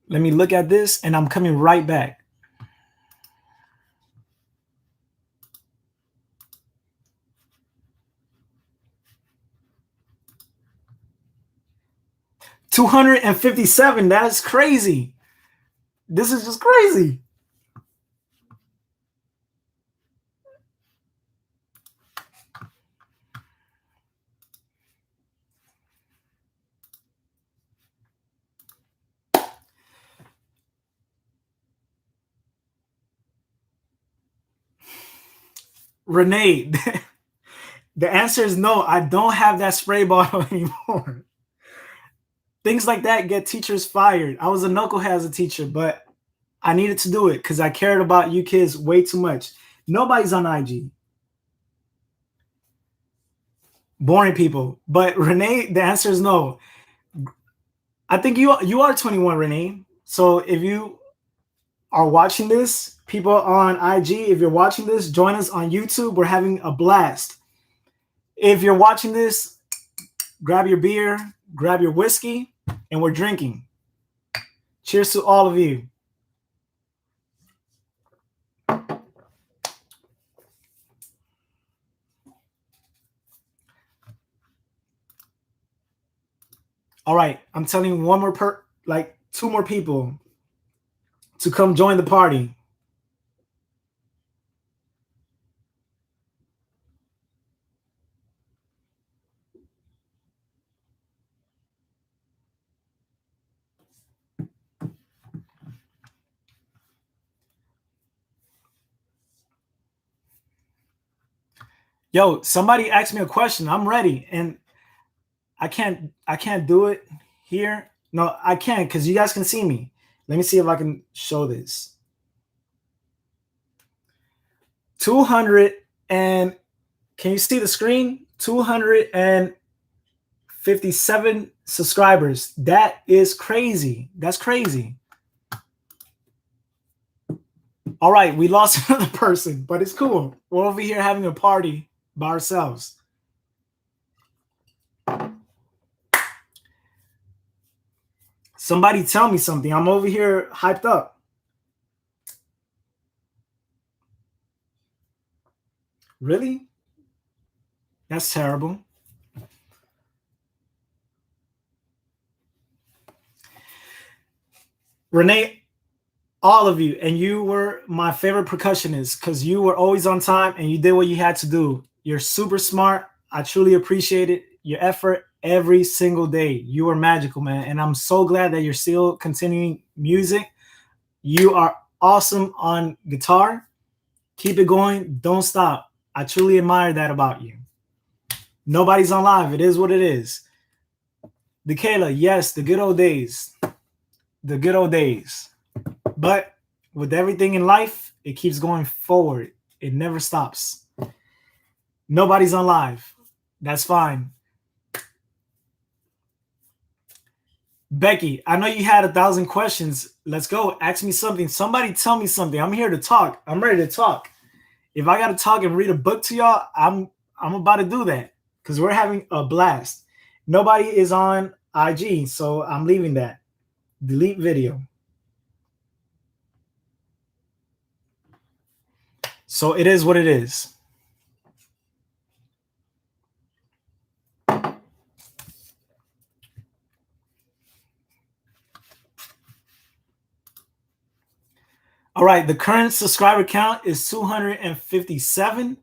S1: Let me look at this, and I'm coming right back. $257. That's crazy. This is just crazy. Renee, the answer is no. I don't have that spray bottle anymore. Things like that get teachers fired. I was a knucklehead as a teacher, but I needed to do it because I cared about you kids way too much. Nobody's on IG. Boring people. But Renee, the answer is no. I think you are 21, Renee. So if you are watching this, people on IG, if you're watching this, join us on YouTube. We're having a blast. If you're watching this, grab your beer, grab your whiskey, and we're drinking. Cheers to all of you. All right, I'm telling you one more two more people to come join the party. Yo, somebody asked me a question. I'm ready, and I can't do it here. No, I can because you guys can see me. Let me see if I can show this. 200 and can you see the screen? 257 subscribers. That is crazy. That's crazy. All right, we lost another person, but it's cool. We're over here having a party by ourselves. Somebody tell me something. I'm over here hyped up. Really? That's terrible. Renee, all of you, and you were my favorite percussionist because you were always on time and you did what you had to do. You're super smart. I truly appreciate it. Your effort every single day. You were magical, man. And I'm so glad that you're still continuing music. You are awesome on guitar. Keep it going. Don't stop. I truly admire that about you. Nobody's on live. It is what it is. Dekayla, yes, the good old days. The good old days. But with everything in life, it keeps going forward. It never stops. Nobody's on live. That's fine. Becky, I know you had 1,000 questions. Let's go. Ask me something. Somebody tell me something. I'm here to talk. I'm ready to talk. If I got to talk and read a book to y'all, I'm about to do that because we're having a blast. Nobody is on IG, so I'm leaving that. Delete video. So it is what it is. All right, the current subscriber count is 257.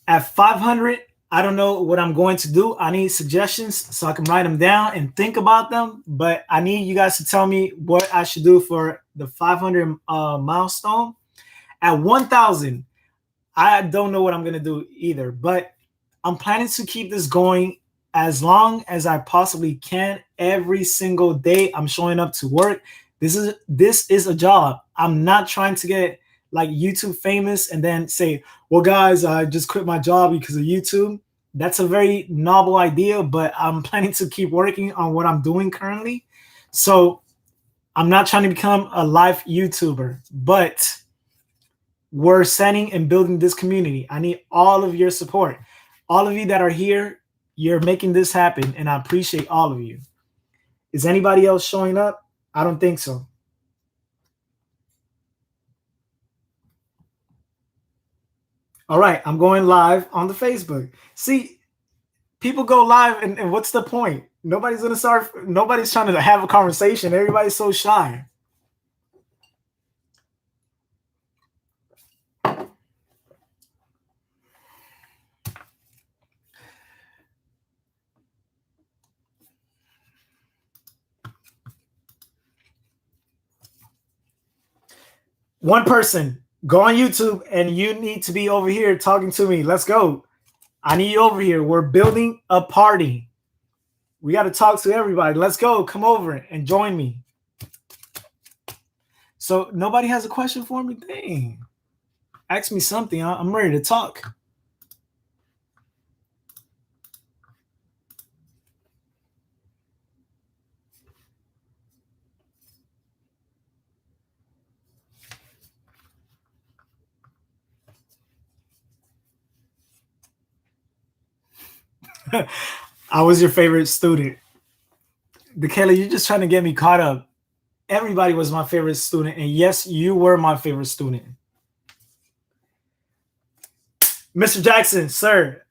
S1: At 500, I don't know what I'm going to do. I need suggestions so I can write them down and think about them. But I need you guys to tell me what I should do for the 500 milestone. At 1,000, I don't know what I'm going to do either. But I'm planning to keep this going as long as I possibly can. Every single day I'm showing up to work. This is a job. I'm not trying to get like YouTube famous and then say, well, guys, I just quit my job because of YouTube. That's a very novel idea, but I'm planning to keep working on what I'm doing currently. So I'm not trying to become a live YouTuber, but we're setting and building this community. I need all of your support. All of you that are here, you're making this happen, and I appreciate all of you. Is anybody else showing up? I don't think so. All right, I'm going live on the Facebook. See, people go live, and what's the point? Nobody's going to start. Nobody's trying to have a conversation. Everybody's so shy. One person, go on YouTube, and you need to be over here talking to me. Let's go. I need you over here. We're building a party. We got to talk to everybody. Let's go. Come over and join me. So nobody has a question for me? Dang. Ask me something. I'm ready to talk. I was your favorite student. Dakayla, you're just trying to get me caught up. Everybody was my favorite student. And yes, you were my favorite student. Mr. Jackson, sir,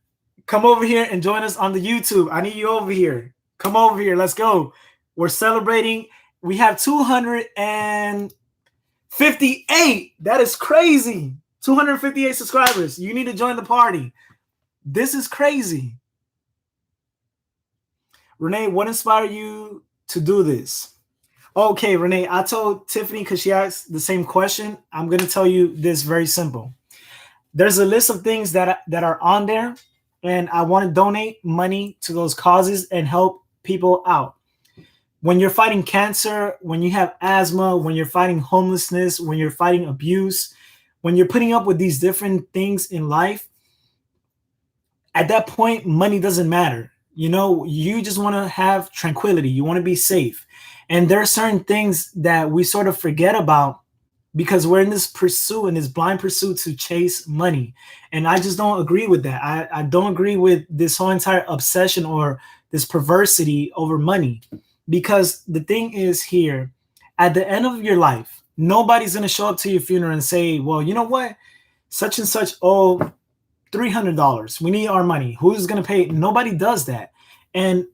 S1: come over here and join us on the YouTube. I need you over here. Come over here. Let's go. We're celebrating. We have 258. That is crazy. 258 subscribers. You need to join the party. This is crazy. Renee, what inspired you to do this? Okay, Renee, I told Tiffany because she asked the same question. I'm going to tell you this very simple. There's a list of things that are on there, and I want to donate money to those causes and help people out. When you're fighting cancer, when you have asthma, when you're fighting homelessness, when you're fighting abuse, when you're putting up with these different things in life, at that point, money doesn't matter. You know, you just want to have tranquility. You want to be safe. And there are certain things that we sort of forget about because we're in this pursuit, in this blind pursuit to chase money. And I just don't agree with that. I don't agree with this whole entire obsession or this perversity over money. Because the thing is here, at the end of your life, nobody's going to show up to your funeral and say, well, you know what? Such and such, oh, $300. We need our money. Who's going to pay? Nobody does that. And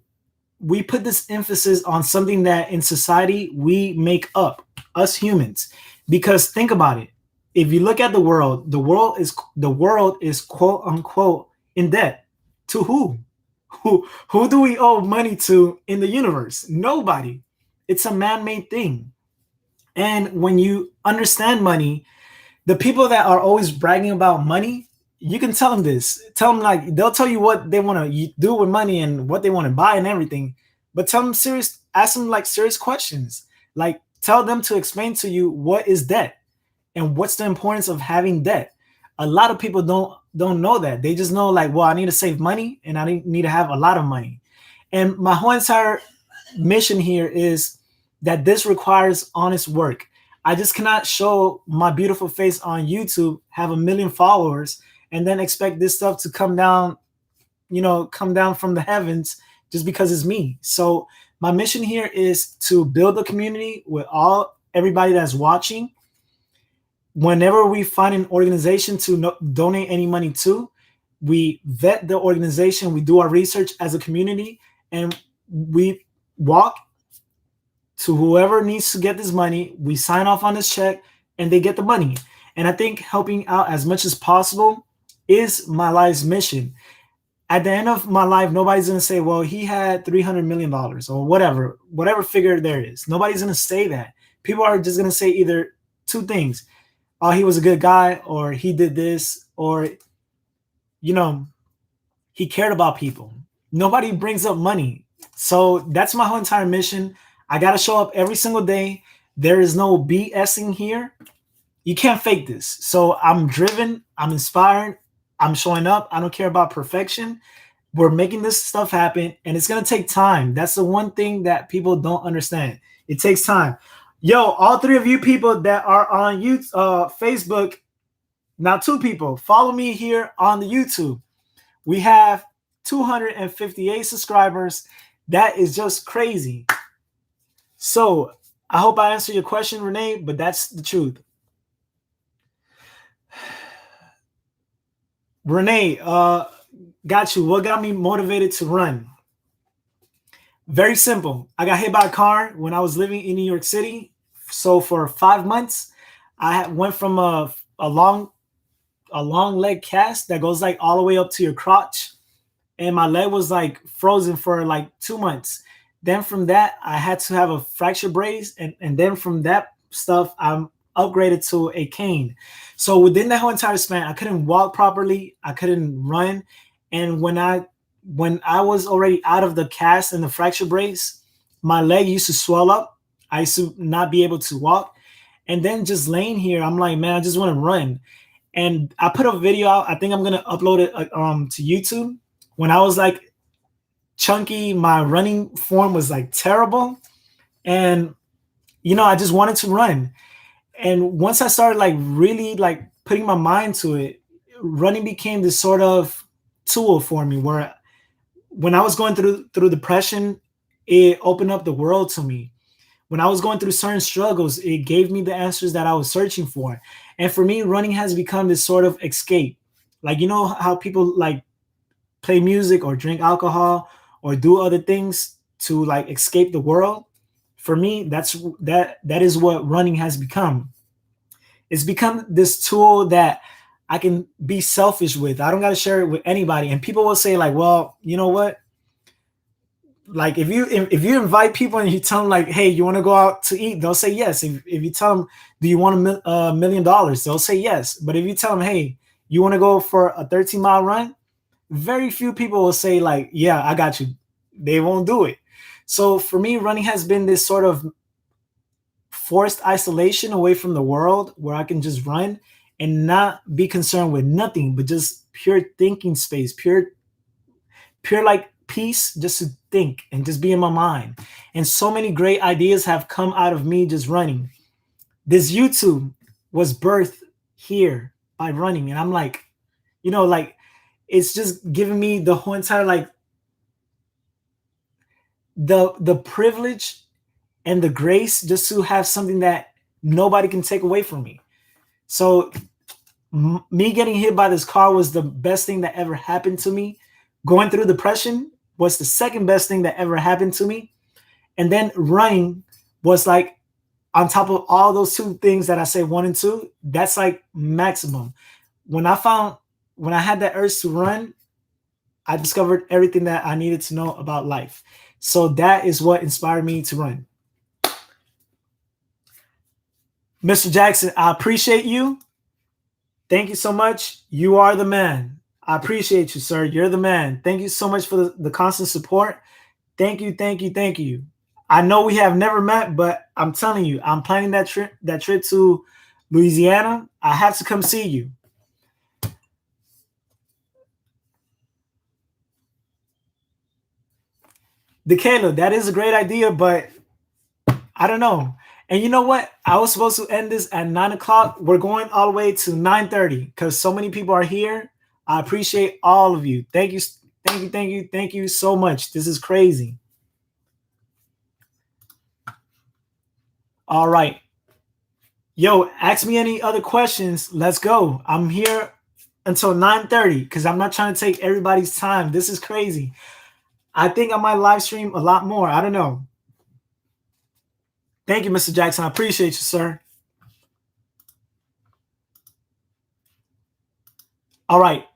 S1: we put this emphasis on something that in society we make up, us humans. Because think about it. If you look at the world is quote unquote in debt. To who? Who do we owe money to in the universe? Nobody. It's a man-made thing. And when you understand money, the people that are always bragging about money, you can tell them this. Tell them, like, they'll tell you what they want to do with money and what they want to buy and everything. But ask them like serious questions. Like, tell them to explain to you what is debt and what's the importance of having debt. A lot of people don't know that. They just know, like, well, I need to save money and I need to have a lot of money. And my whole entire mission here is that this requires honest work. I just cannot show my beautiful face on YouTube, have 1 million followers, and then expect this stuff to come down from the heavens just because it's me. So my mission here is to build a community with everybody that's watching. Whenever we find an organization to donate any money to, we vet the organization, we do our research as a community, and we walk to whoever needs to get this money. We sign off on this check and they get the money. And I think helping out as much as possible is my life's mission. At the end of my life, nobody's gonna say, well, he had $300 million or whatever figure there is. Nobody's gonna say that. People are just gonna say either two things: oh, he was a good guy, or he did this, or you know, he cared about people. Nobody brings up money. So that's my whole entire mission. I gotta show up every single day. There is no BSing here. You can't fake this. So I'm driven, I'm inspired, I'm showing up. I don't care about perfection. We're making this stuff happen, and it's gonna take time. That's the one thing that people don't understand. It takes time. Yo, all three of you people that are on YouTube, Facebook, now two people, follow me here on the YouTube. We have 258 subscribers. That is just crazy. So I hope I answered your question, Renee, but that's the truth. Renee, got you. What got me motivated to run? Very simple. I got hit by a car when I was living in New York City. So for 5 months, I went from a long leg cast that goes like all the way up to your crotch, and my leg was like frozen for like 2 months. Then from that, I had to have a fracture brace, and then from that stuff, I'm upgraded to a cane. So within that whole entire span, I couldn't walk properly, I couldn't run, and when I was already out of the cast and the fracture brace, my leg used to swell up. I used to not be able to walk, and then just laying here, I'm like, man, I just want to run. And I put a video out. I think I'm gonna upload it to YouTube. When I was like chunky, my running form was like terrible, and I just wanted to run. And once I started like really like putting my mind to it, running became this sort of tool for me. Where when I was going through depression, it opened up the world to me. When I was going through certain struggles, it gave me the answers that I was searching for. And for me, running has become this sort of escape. Like, you know how people like play music or drink alcohol or do other things to like escape the world? For me, that is what running has become. It's become this tool that I can be selfish with. I don't got to share it with anybody. And people will say like, well, you know what? Like if you invite people and you tell them like, hey, you want to go out to eat, they'll say yes. If you tell them, do you want $1 million, they'll say yes. But if you tell them, hey, you want to go for a 13-mile run, very few people will say like, yeah, I got you. They won't do it. So for me, running has been this sort of forced isolation away from the world, where I can just run and not be concerned with nothing but just pure thinking space, pure like peace, just to think and just be in my mind. And so many great ideas have come out of me just running. This YouTube was birthed here by running, and I'm like, like it's just giving me the whole entire like the privilege and the grace just to have something that nobody can take away from me. So me getting hit by this car was the best thing that ever happened to me. Going through depression was the second best thing that ever happened to me. And then running was like on top of all those two things that I say one and two, that's like maximum. When I had that urge to run, I discovered everything that I needed to know about life. So that is what inspired me to run. Mr. Jackson, I appreciate you. Thank you so much. You are the man. I appreciate you, sir. You're the man. Thank you so much for the constant support. Thank you, thank you, thank you. I know we have never met, but I'm telling you, I'm planning that trip to Louisiana. I have to come see you. Decayla, that is a great idea, but I don't know. And you know what? I was supposed to end this at 9 o'clock. We're going all the way to 9:30 because so many people are here. I appreciate all of you. Thank you, thank you, thank you, thank you so much. This is crazy. All right. Yo, ask me any other questions. Let's go. I'm here until 9:30 because I'm not trying to take everybody's time. This is crazy. I think I might live stream a lot more. I don't know. Thank you, Mr. Jackson. I appreciate you, sir. All right.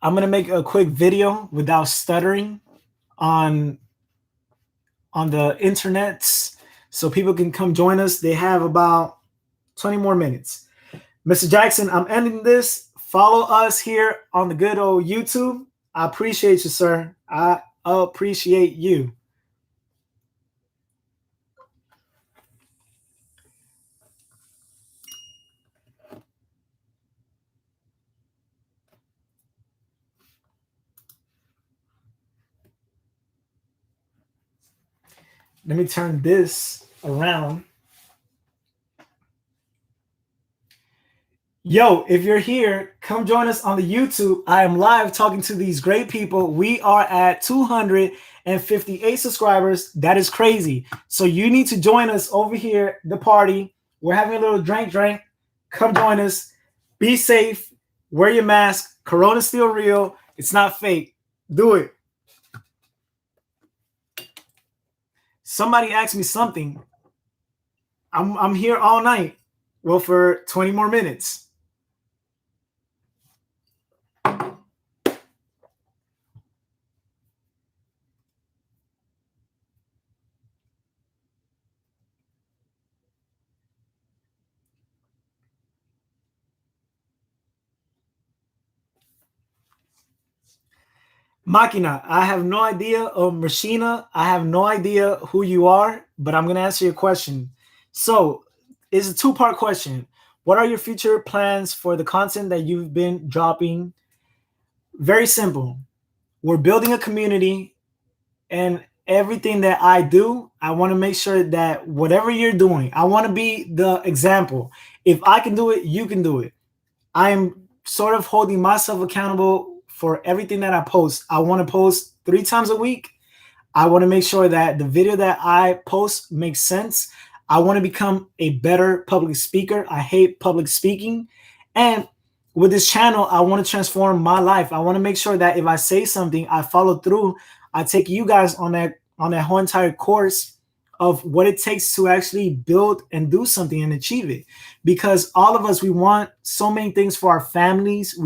S1: I'm gonna make a quick video without stuttering on the internets so people can come join us. They have about 20 more minutes. Mr. Jackson, I'm ending this. Follow us here on the good old YouTube. I appreciate you, sir. I appreciate you. Let me turn this around. Yo, if you're here, come join us on the YouTube. I am live talking to these great people. We are at 258 subscribers. That is crazy. So you need to join us over here, the party. We're having a little drink. Come join us. Be safe. Wear your mask. Corona's still real. It's not fake. Do it. Somebody asked me something. I'm here all night. Well, for 20 more minutes. Makina, I have no idea. Or Machina, I have no idea who you are, but I'm going to answer your question. So, it's a two-part question. What are your future plans for the content that you've been dropping? Very simple. We're building a community, and everything that I do, I want to make sure that whatever you're doing, I want to be the example. If I can do it, you can do it. I am sort of holding myself accountable for everything that I post. I want to post 3 times a week. I want to make sure that the video that I post makes sense. I want to become a better public speaker. I hate public speaking. And with this channel, I want to transform my life. I want to make sure that if I say something, I follow through. I take you guys on that whole entire course of what it takes to actually build and do something and achieve it. Because all of us, we want so many things for our families.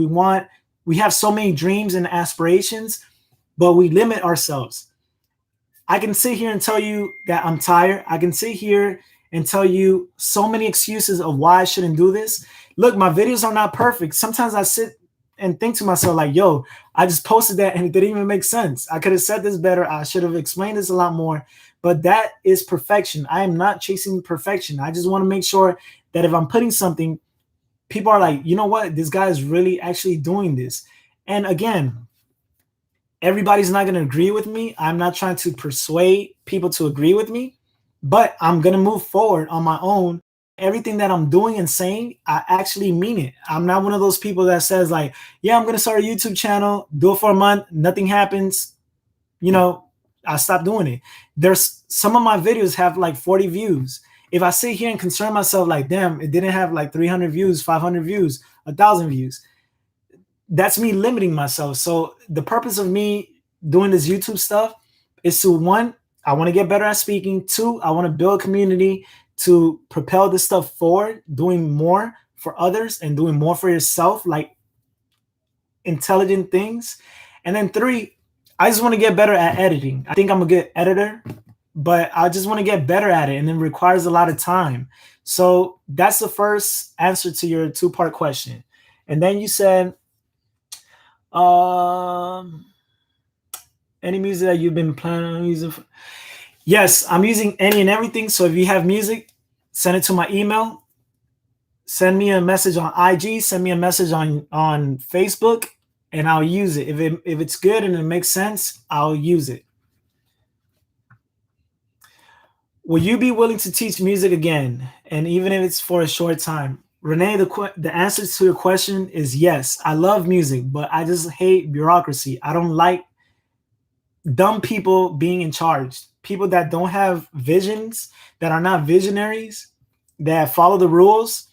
S1: We have so many dreams and aspirations, but we limit ourselves. I can sit here and tell you that I'm tired. I can sit here and tell you so many excuses of why I shouldn't do this. Look, my videos are not perfect. Sometimes I sit and think to myself like, yo, I just posted that and it didn't even make sense. I could have said this better. I should have explained this a lot more. But that is perfection. I am not chasing perfection. I just want to make sure that if I'm putting something, people are like, you know what? This guy is really actually doing this. And again, everybody's not going to agree with me. I'm not trying to persuade people to agree with me, but I'm going to move forward on my own. Everything that I'm doing and saying, I actually mean it. I'm not one of those people that says like, yeah, I'm going to start a YouTube channel, do it for a month, nothing happens. I stopped doing it. There's some of my videos have like 40 views. If I sit here and concern myself like, damn, it didn't have like 300 views, 500 views, 1,000 views, that's me limiting myself. So the purpose of me doing this YouTube stuff is to, one, I want to get better at speaking. Two, I want to build a community to propel this stuff forward, doing more for others and doing more for yourself, like intelligent things. And then three, I just want to get better at editing. I think I'm a good editor, but I just want to get better at it, and it requires a lot of time. So that's the first answer to your two-part question. And then you said, any music that you've been planning on using? Yes, I'm using any and everything. So if you have music, send it to my email. Send me a message on IG. Send me a message on Facebook, and I'll use it. If it's good and it makes sense, I'll use it. Will you be willing to teach music again, and even if it's for a short time? Renee, the answer to your question is yes. I love music, but I just hate bureaucracy. I don't like dumb people being in charge. People that don't have visions, that are not visionaries, that follow the rules.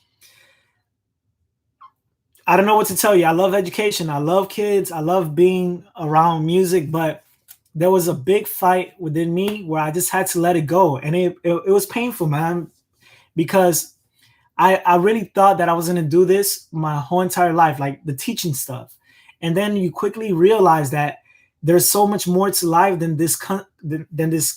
S1: I don't know what to tell you. I love education. I love kids. I love being around music, but there was a big fight within me where I just had to let it go. And it was painful, man, because I really thought that I was going to do this my whole entire life, like the teaching stuff. And then you quickly realize that there's so much more to life than this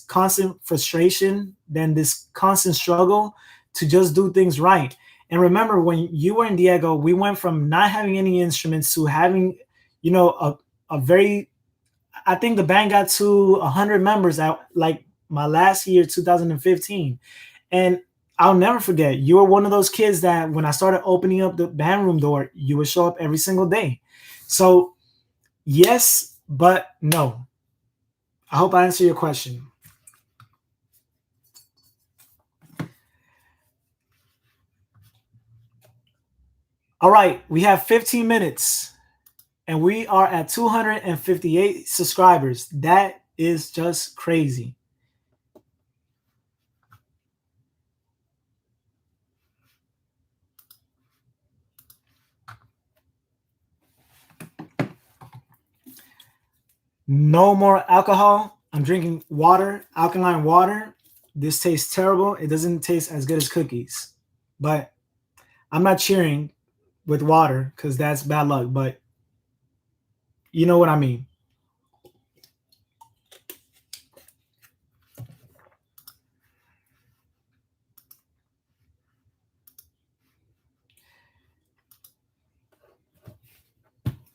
S1: constant frustration, than this constant struggle to just do things right. And remember, when you were in Diego, we went from not having any instruments to having, a very, I think the band got to 100 members at like my last year, 2015. And I'll never forget, you were one of those kids that when I started opening up the band room door, you would show up every single day. So yes, but no. I hope I answer your question. All right, we have 15 minutes and we are at 258 subscribers. That is just crazy. No more alcohol. I'm drinking water, alkaline water. This tastes terrible. It doesn't taste as good as cookies. But I'm not cheering with water because that's bad luck. But you know what I mean.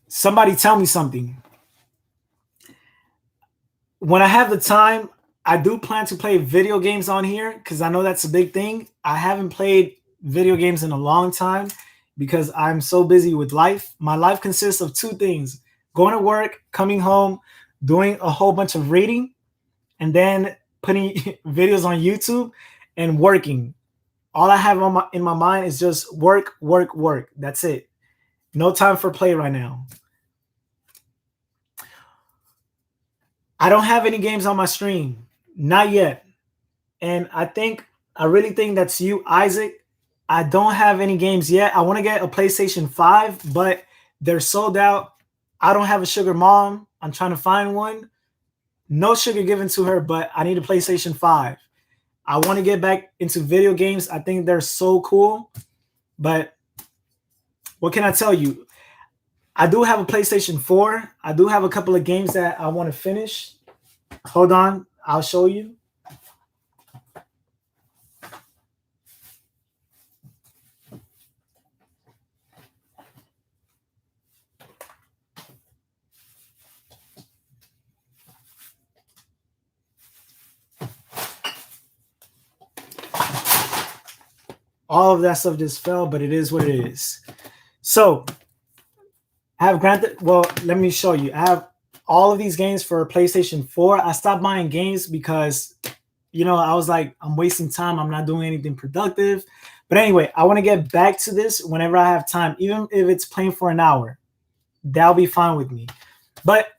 S1: Somebody tell me something. When I have the time, I do plan to play video games on here because I know that's a big thing. I haven't played video games in a long time because I'm so busy with life. My life consists of two things: going to work, coming home, doing a whole bunch of reading, and then putting videos on YouTube and working. All I have in my mind is just work, work, work. That's it. No time for play right now. I don't have any games on my stream. Not yet. And I really think that's you, Isaac. I don't have any games yet. I want to get a PlayStation 5, but they're sold out. I don't have a sugar mom. I'm trying to find one. No sugar given to her, but I need a PlayStation 5. I want to get back into video games. I think they're so cool. But what can I tell you? I do have a PlayStation 4. I do have a couple of games that I want to finish. Hold on. I'll show you. All of that stuff just fell, but it is what it is. So I have granted. Well, let me show you. I have all of these games for PlayStation 4. I stopped buying games because, I was like, I'm wasting time. I'm not doing anything productive. But anyway, I want to get back to this whenever I have time, even if it's playing for an hour. That'll be fine with me. But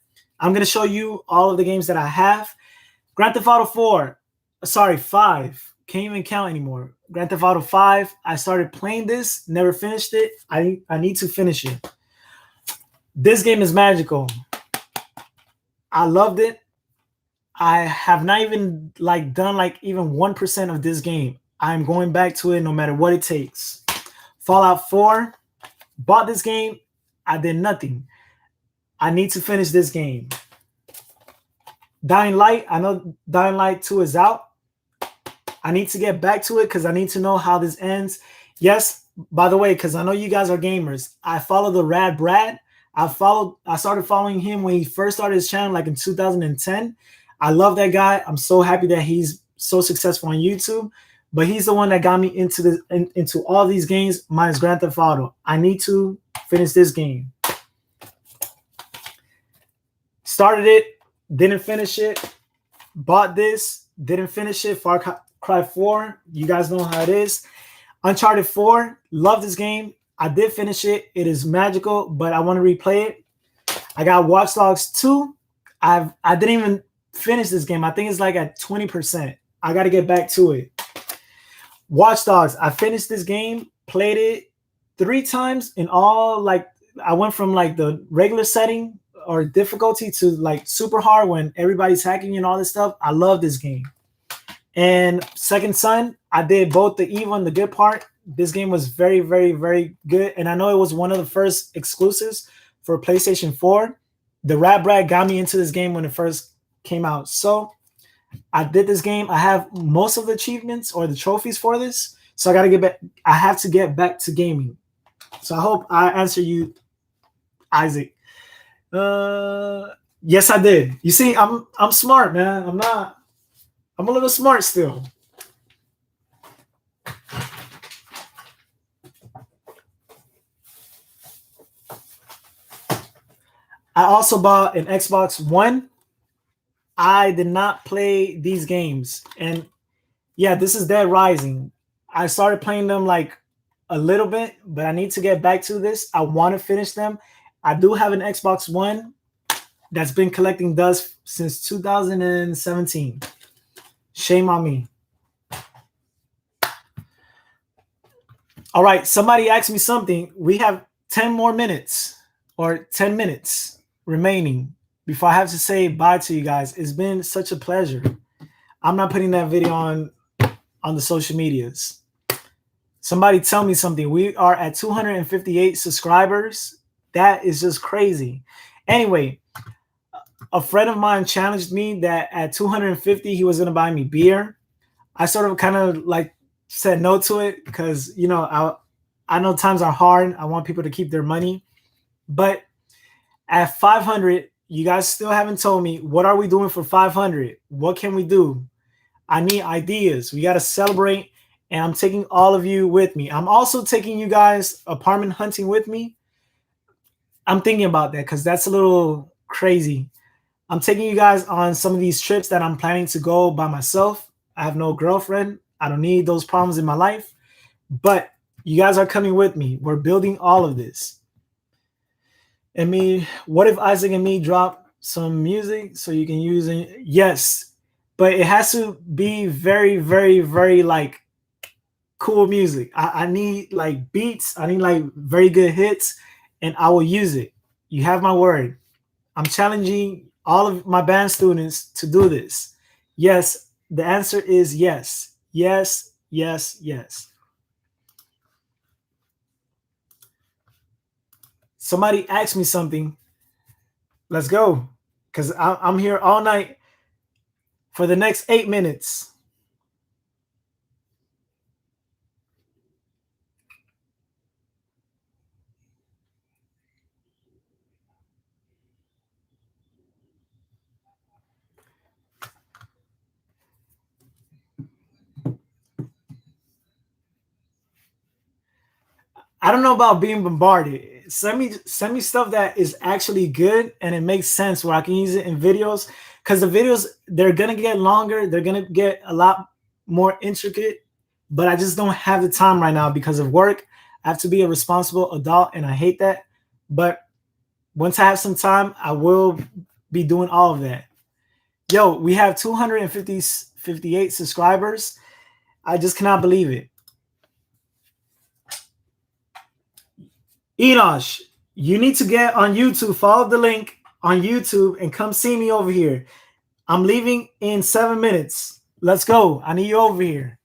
S1: I'm going to show you all of the games that I have. Grand Theft Auto 4. Sorry, 5. Can't even count anymore. Grand Theft Auto 5. I started playing this, never finished it. I need to finish it. This game is magical. I loved it. I have not even done even 1% of this game. I'm going back to it no matter what it takes. Fallout 4. Bought this game. I did nothing. I need to finish this game. Dying Light. I know Dying Light 2 is out. I need to get back to it because I need to know how this ends. Yes, by the way, because I know you guys are gamers, I follow the Rad Brad. I started following him when he first started his channel, like in 2010. I love that guy. I'm so happy that he's so successful on YouTube. But he's the one that got me into all these games, minus Grand Theft Auto. I need to finish this game. Started it, didn't finish it. Bought this, didn't finish it. Far Cry 4, you guys know how it is. Uncharted 4, love this game. I did finish it. It is magical, but I want to replay it. I got Watch Dogs 2. I didn't even finish this game. I think it's like at 20%. I got to get back to it. Watch Dogs, I finished this game, played it 3 times in all. I went from the regular setting or difficulty to super hard when everybody's hacking and all this stuff. I love this game. And Second Son, I did both the evil and the good part. This game was very, very, very good. And I know it was one of the first exclusives for PlayStation 4. The Rat Brat got me into this game when it first came out. So I did this game. I have most of the achievements or the trophies for this. So I gotta get back. I have to get back to gaming. So I hope I answer you, Isaac. Yes, I did. You see, I'm smart, man. I'm a little smart still. I also bought an Xbox One. I did not play these games. And yeah, this is Dead Rising. I started playing them like a little bit, but I need to get back to this. I want to finish them. I do have an Xbox One that's been collecting dust since 2017. Shame on me. All right, somebody asked me something. We have 10 more minutes or 10 minutes remaining before I have to say bye to you guys. It's been such a pleasure. I'm not putting that video on the social medias. Somebody tell me something. We are at 258 subscribers. That is just crazy. Anyway, a friend of mine challenged me that at 250 he was going to buy me beer. I sort of kind of like said no to it because, you know, I know times are hard. I want people to keep their money. But at 500, you guys still haven't told me, what are we doing for 500? What can we do? I need ideas. We got to celebrate. And I'm taking all of you with me. I'm also taking you guys apartment hunting with me. I'm thinking about that because that's a little crazy. I'm taking you guys on some of these trips that I'm planning to go by myself. I have no girlfriend. I don't need those problems in my life. But you guys are coming with me. We're building all of this. And what if Isaac and me drop some music so you can use it? Yes. But it has to be very, very, very like cool music. I need like beats. I need like very good hits, and I will use it. You have my word. I'm challenging all of my band students to do this. Yes, the answer is yes. Yes, yes, yes. Somebody asked me something. Let's go. Because I'm here all night for the next 8 minutes. I don't know about being bombarded. Send me stuff that is actually good and it makes sense where I can use it in videos. Because the videos, they're gonna get longer, they're gonna get a lot more intricate, but I just don't have the time right now because of work. I have to be a responsible adult and I hate that. But once I have some time, I will be doing all of that. Yo, we have 258 subscribers. I just cannot believe it. Enosh, you need to get on YouTube. Follow the link on YouTube and come see me over here. I'm leaving in 7 minutes. Let's go. I need you over here.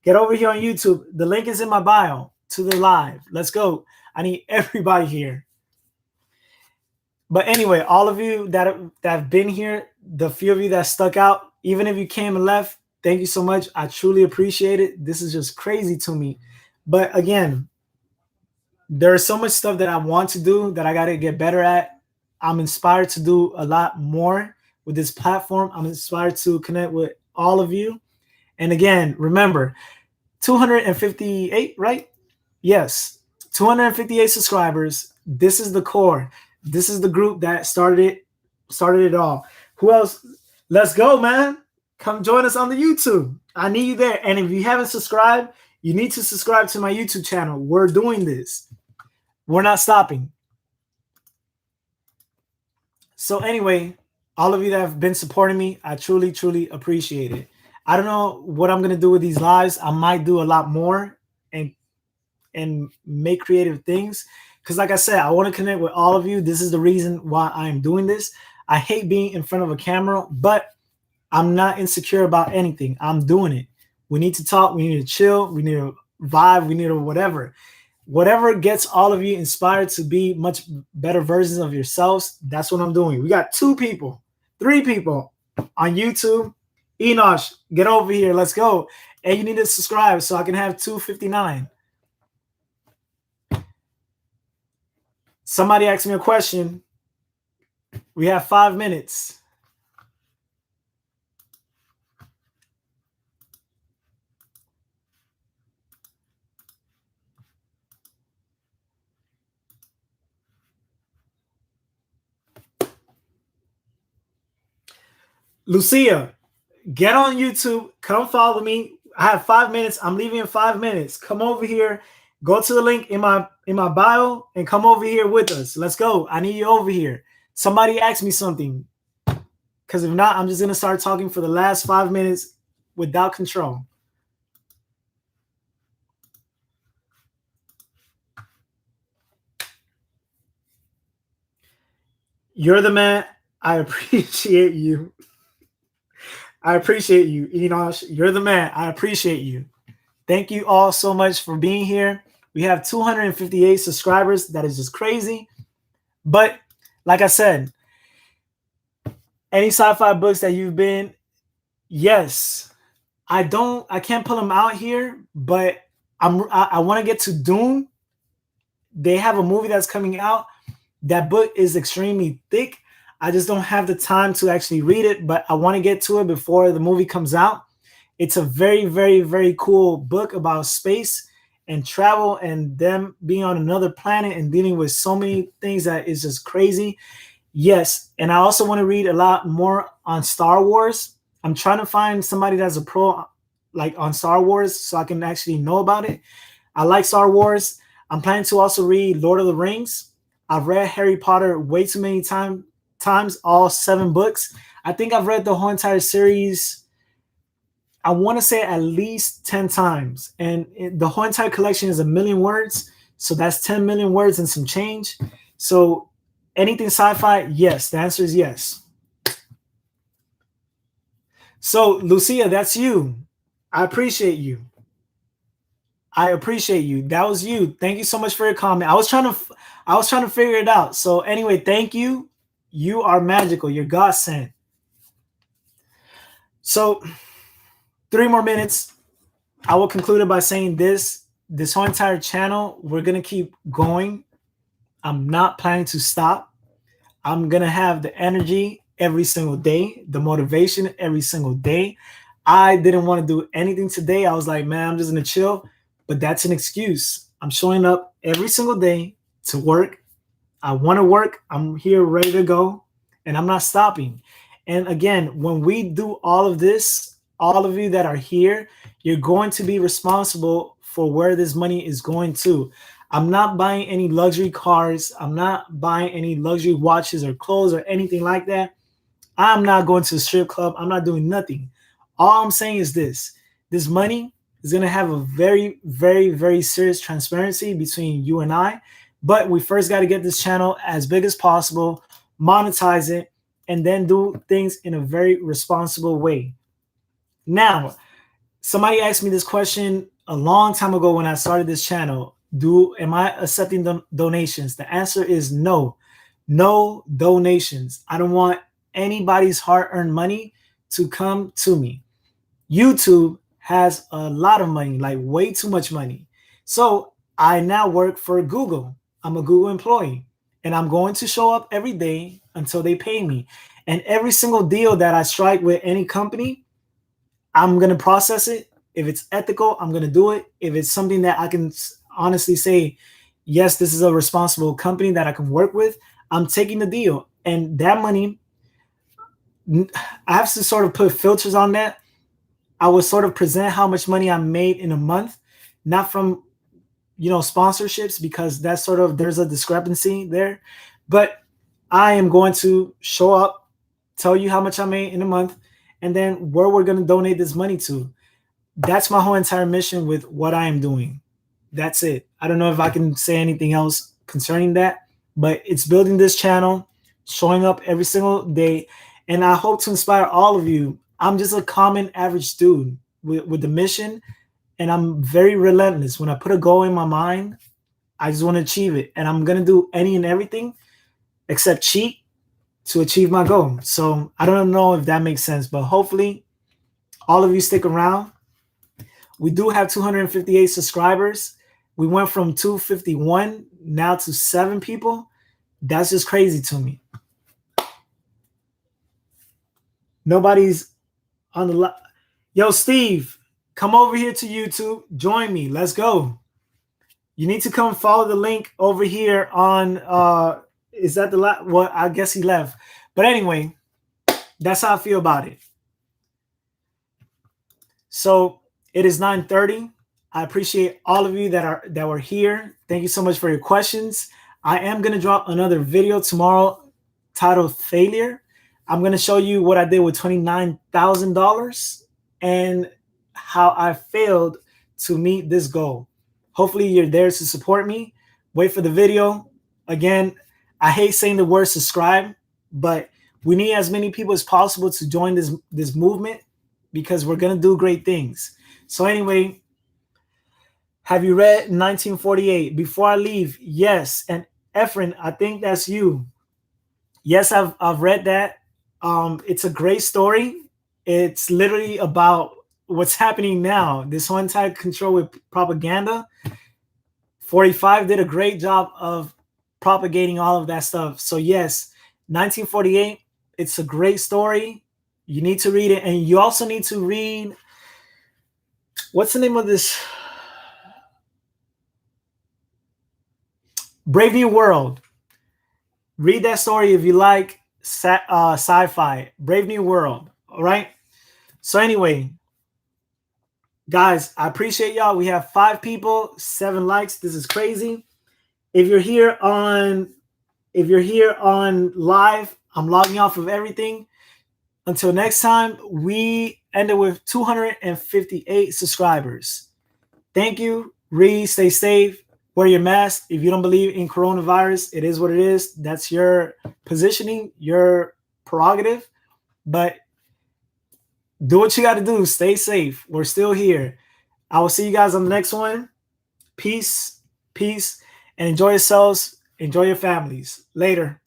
S1: Get over here on YouTube. The link is in my bio to the live. Let's go. I need everybody here. But anyway, all of you that have been here, the few of you that stuck out, even if you came and left, thank you so much. I truly appreciate it. This is just crazy to me. But again, there's so much stuff that I want to do that I got to get better at. I'm inspired to do a lot more with this platform. I'm inspired to connect with all of you. And again, remember, 258, right? Yes, 258 subscribers. This is the core. This is the group that started it all. Who else? Let's go, man. Come join us on the YouTube. I need you there. And if you haven't subscribed, you need to subscribe to my YouTube channel. We're doing this. We're not stopping. So anyway, all of you that have been supporting me, I truly, truly appreciate it. I don't know what I'm going to do with these lives. I might do a lot more and make creative things. Because like I said, I want to connect with all of you. This is the reason why I'm doing this. I hate being in front of a camera, but I'm not insecure about anything. I'm doing it. We need to talk. We need to chill. We need to vibe. We need to whatever. whatever gets all of you inspired to be much better versions of yourselves, that's what I'm doing. We got 2 people, 3 people on YouTube. Enosh, get over here. Let's go. And you need to subscribe so I can have 259. Somebody asked me a question. We have 5 minutes. Lucia, get on YouTube. Come follow me. I have 5 minutes. I'm leaving in 5 minutes. Come over here. Go to the link in my bio and come over here with us. Let's go. I need you over here. Somebody asked me something. Because if not, I'm just going to start talking for the last 5 minutes without control. You're the man. I appreciate you. I appreciate you, Enosh. You're the man. I appreciate you. Thank you all so much for being here. We have 258 subscribers. That is just crazy. But like I said, any sci-fi books that you've been, yes. I can't pull them out here, but I want to get to Dune. They have a movie that's coming out. That book is extremely thick. I just don't have the time to actually read it, but I want to get to it before the movie comes out. It's a very, very, very cool book about space and travel and them being on another planet and dealing with so many things that is just crazy. Yes, and I also want to read a lot more on Star Wars. I'm trying to find somebody that's a pro like on Star Wars so I can actually know about it. I like Star Wars. I'm planning to also read Lord of the Rings. I've read Harry Potter way too many times, all 7 books. I think I've read the whole entire series, I want to say at least 10 times. And the whole entire collection is 1,000,000 words. So that's 10 million words and some change. So anything sci-fi, yes. The answer is yes. So Lucia, that's you. I appreciate you. I appreciate you. That was you. Thank you so much for your comment. I was trying to figure it out. So anyway, thank you. You are magical. You're God sent. So 3 more minutes. I will conclude it by saying this whole entire channel, we're going to keep going. I'm not planning to stop. I'm going to have the energy every single day, the motivation every single day. I didn't want to do anything today. I was like, man, I'm just going to chill. But that's an excuse. I'm showing up every single day to work. I want to work. I'm here ready to go. And I'm not stopping. And again, when we do all of this, all of you that are here, you're going to be responsible for where this money is going to. I'm not buying any luxury cars. I'm not buying any luxury watches or clothes or anything like that. I'm not going to the strip club. I'm not doing nothing. All I'm saying is this money is going to have a very, very, very serious transparency between you and I. But we first got to get this channel as big as possible, monetize it, and then do things in a very responsible way. Now, somebody asked me this question a long time ago when I started this channel. Am I accepting donations? The answer is no. No donations. I don't want anybody's hard-earned money to come to me. YouTube has a lot of money, like way too much money. So I now work for Google. I'm a Google employee, and I'm going to show up every day until they pay me. And every single deal that I strike with any company, I'm going to process it. If it's ethical, I'm going to do it. If it's something that I can honestly say, yes, this is a responsible company that I can work with, I'm taking the deal. And that money, I have to sort of put filters on that. I would sort of present how much money I made in a month, not from, sponsorships, because that's sort of, there's a discrepancy there. But I am going to show up, tell you how much I made in a month, and then where we're going to donate this money to. That's my whole entire mission with what I am doing. That's it. I don't know if I can say anything else concerning that, but it's building this channel, showing up every single day, and I hope to inspire all of you. I'm just a common average dude with the mission, and I'm very relentless. When I put a goal in my mind, I just want to achieve it. And I'm going to do any and everything except cheat to achieve my goal. So I don't know if that makes sense, but hopefully all of you stick around. We do have 258 subscribers. We went from 251 now to 7 people. That's just crazy to me. Nobody's on the line. Yo, Steve, come over here to YouTube. Join me. Let's go. You need to come follow the link over here on is that the last? Well, I guess he left. But anyway, that's how I feel about it. So it is 9:30. I appreciate all of you that were here. Thank you so much for your questions. I am gonna drop another video tomorrow titled Failure. I'm gonna show you what I did with $29,000 and how I failed to meet this goal. Hopefully you're there to support me. Wait for the video. Again, I hate saying the word subscribe, but we need as many people as possible to join this movement because we're going to do great things. So anyway, have you read 1948? Before I leave, yes. And Efren, I think that's you. Yes, I've read that. It's a great story. It's literally about what's happening now. This one tight control with propaganda. 45 did a great job of propagating all of that stuff. So yes, 1948, it's a great story. You need to read it. And you also need to read, what's the name of this? Brave New World. Read that story if you like sci-fi. Brave New World. All right. So anyway, guys, I appreciate y'all. We have 5 people, 7 likes. This is crazy. If you're here on live, I'm logging off of everything. Until next time, we ended with 258 subscribers. Thank you. Read, stay safe, wear your mask. If you don't believe in coronavirus, it is what it is. That's your positioning, your prerogative. But do what you got to do. Stay safe. We're still here. I will see you guys on the next one. Peace, peace, and enjoy yourselves. Enjoy your families. Later.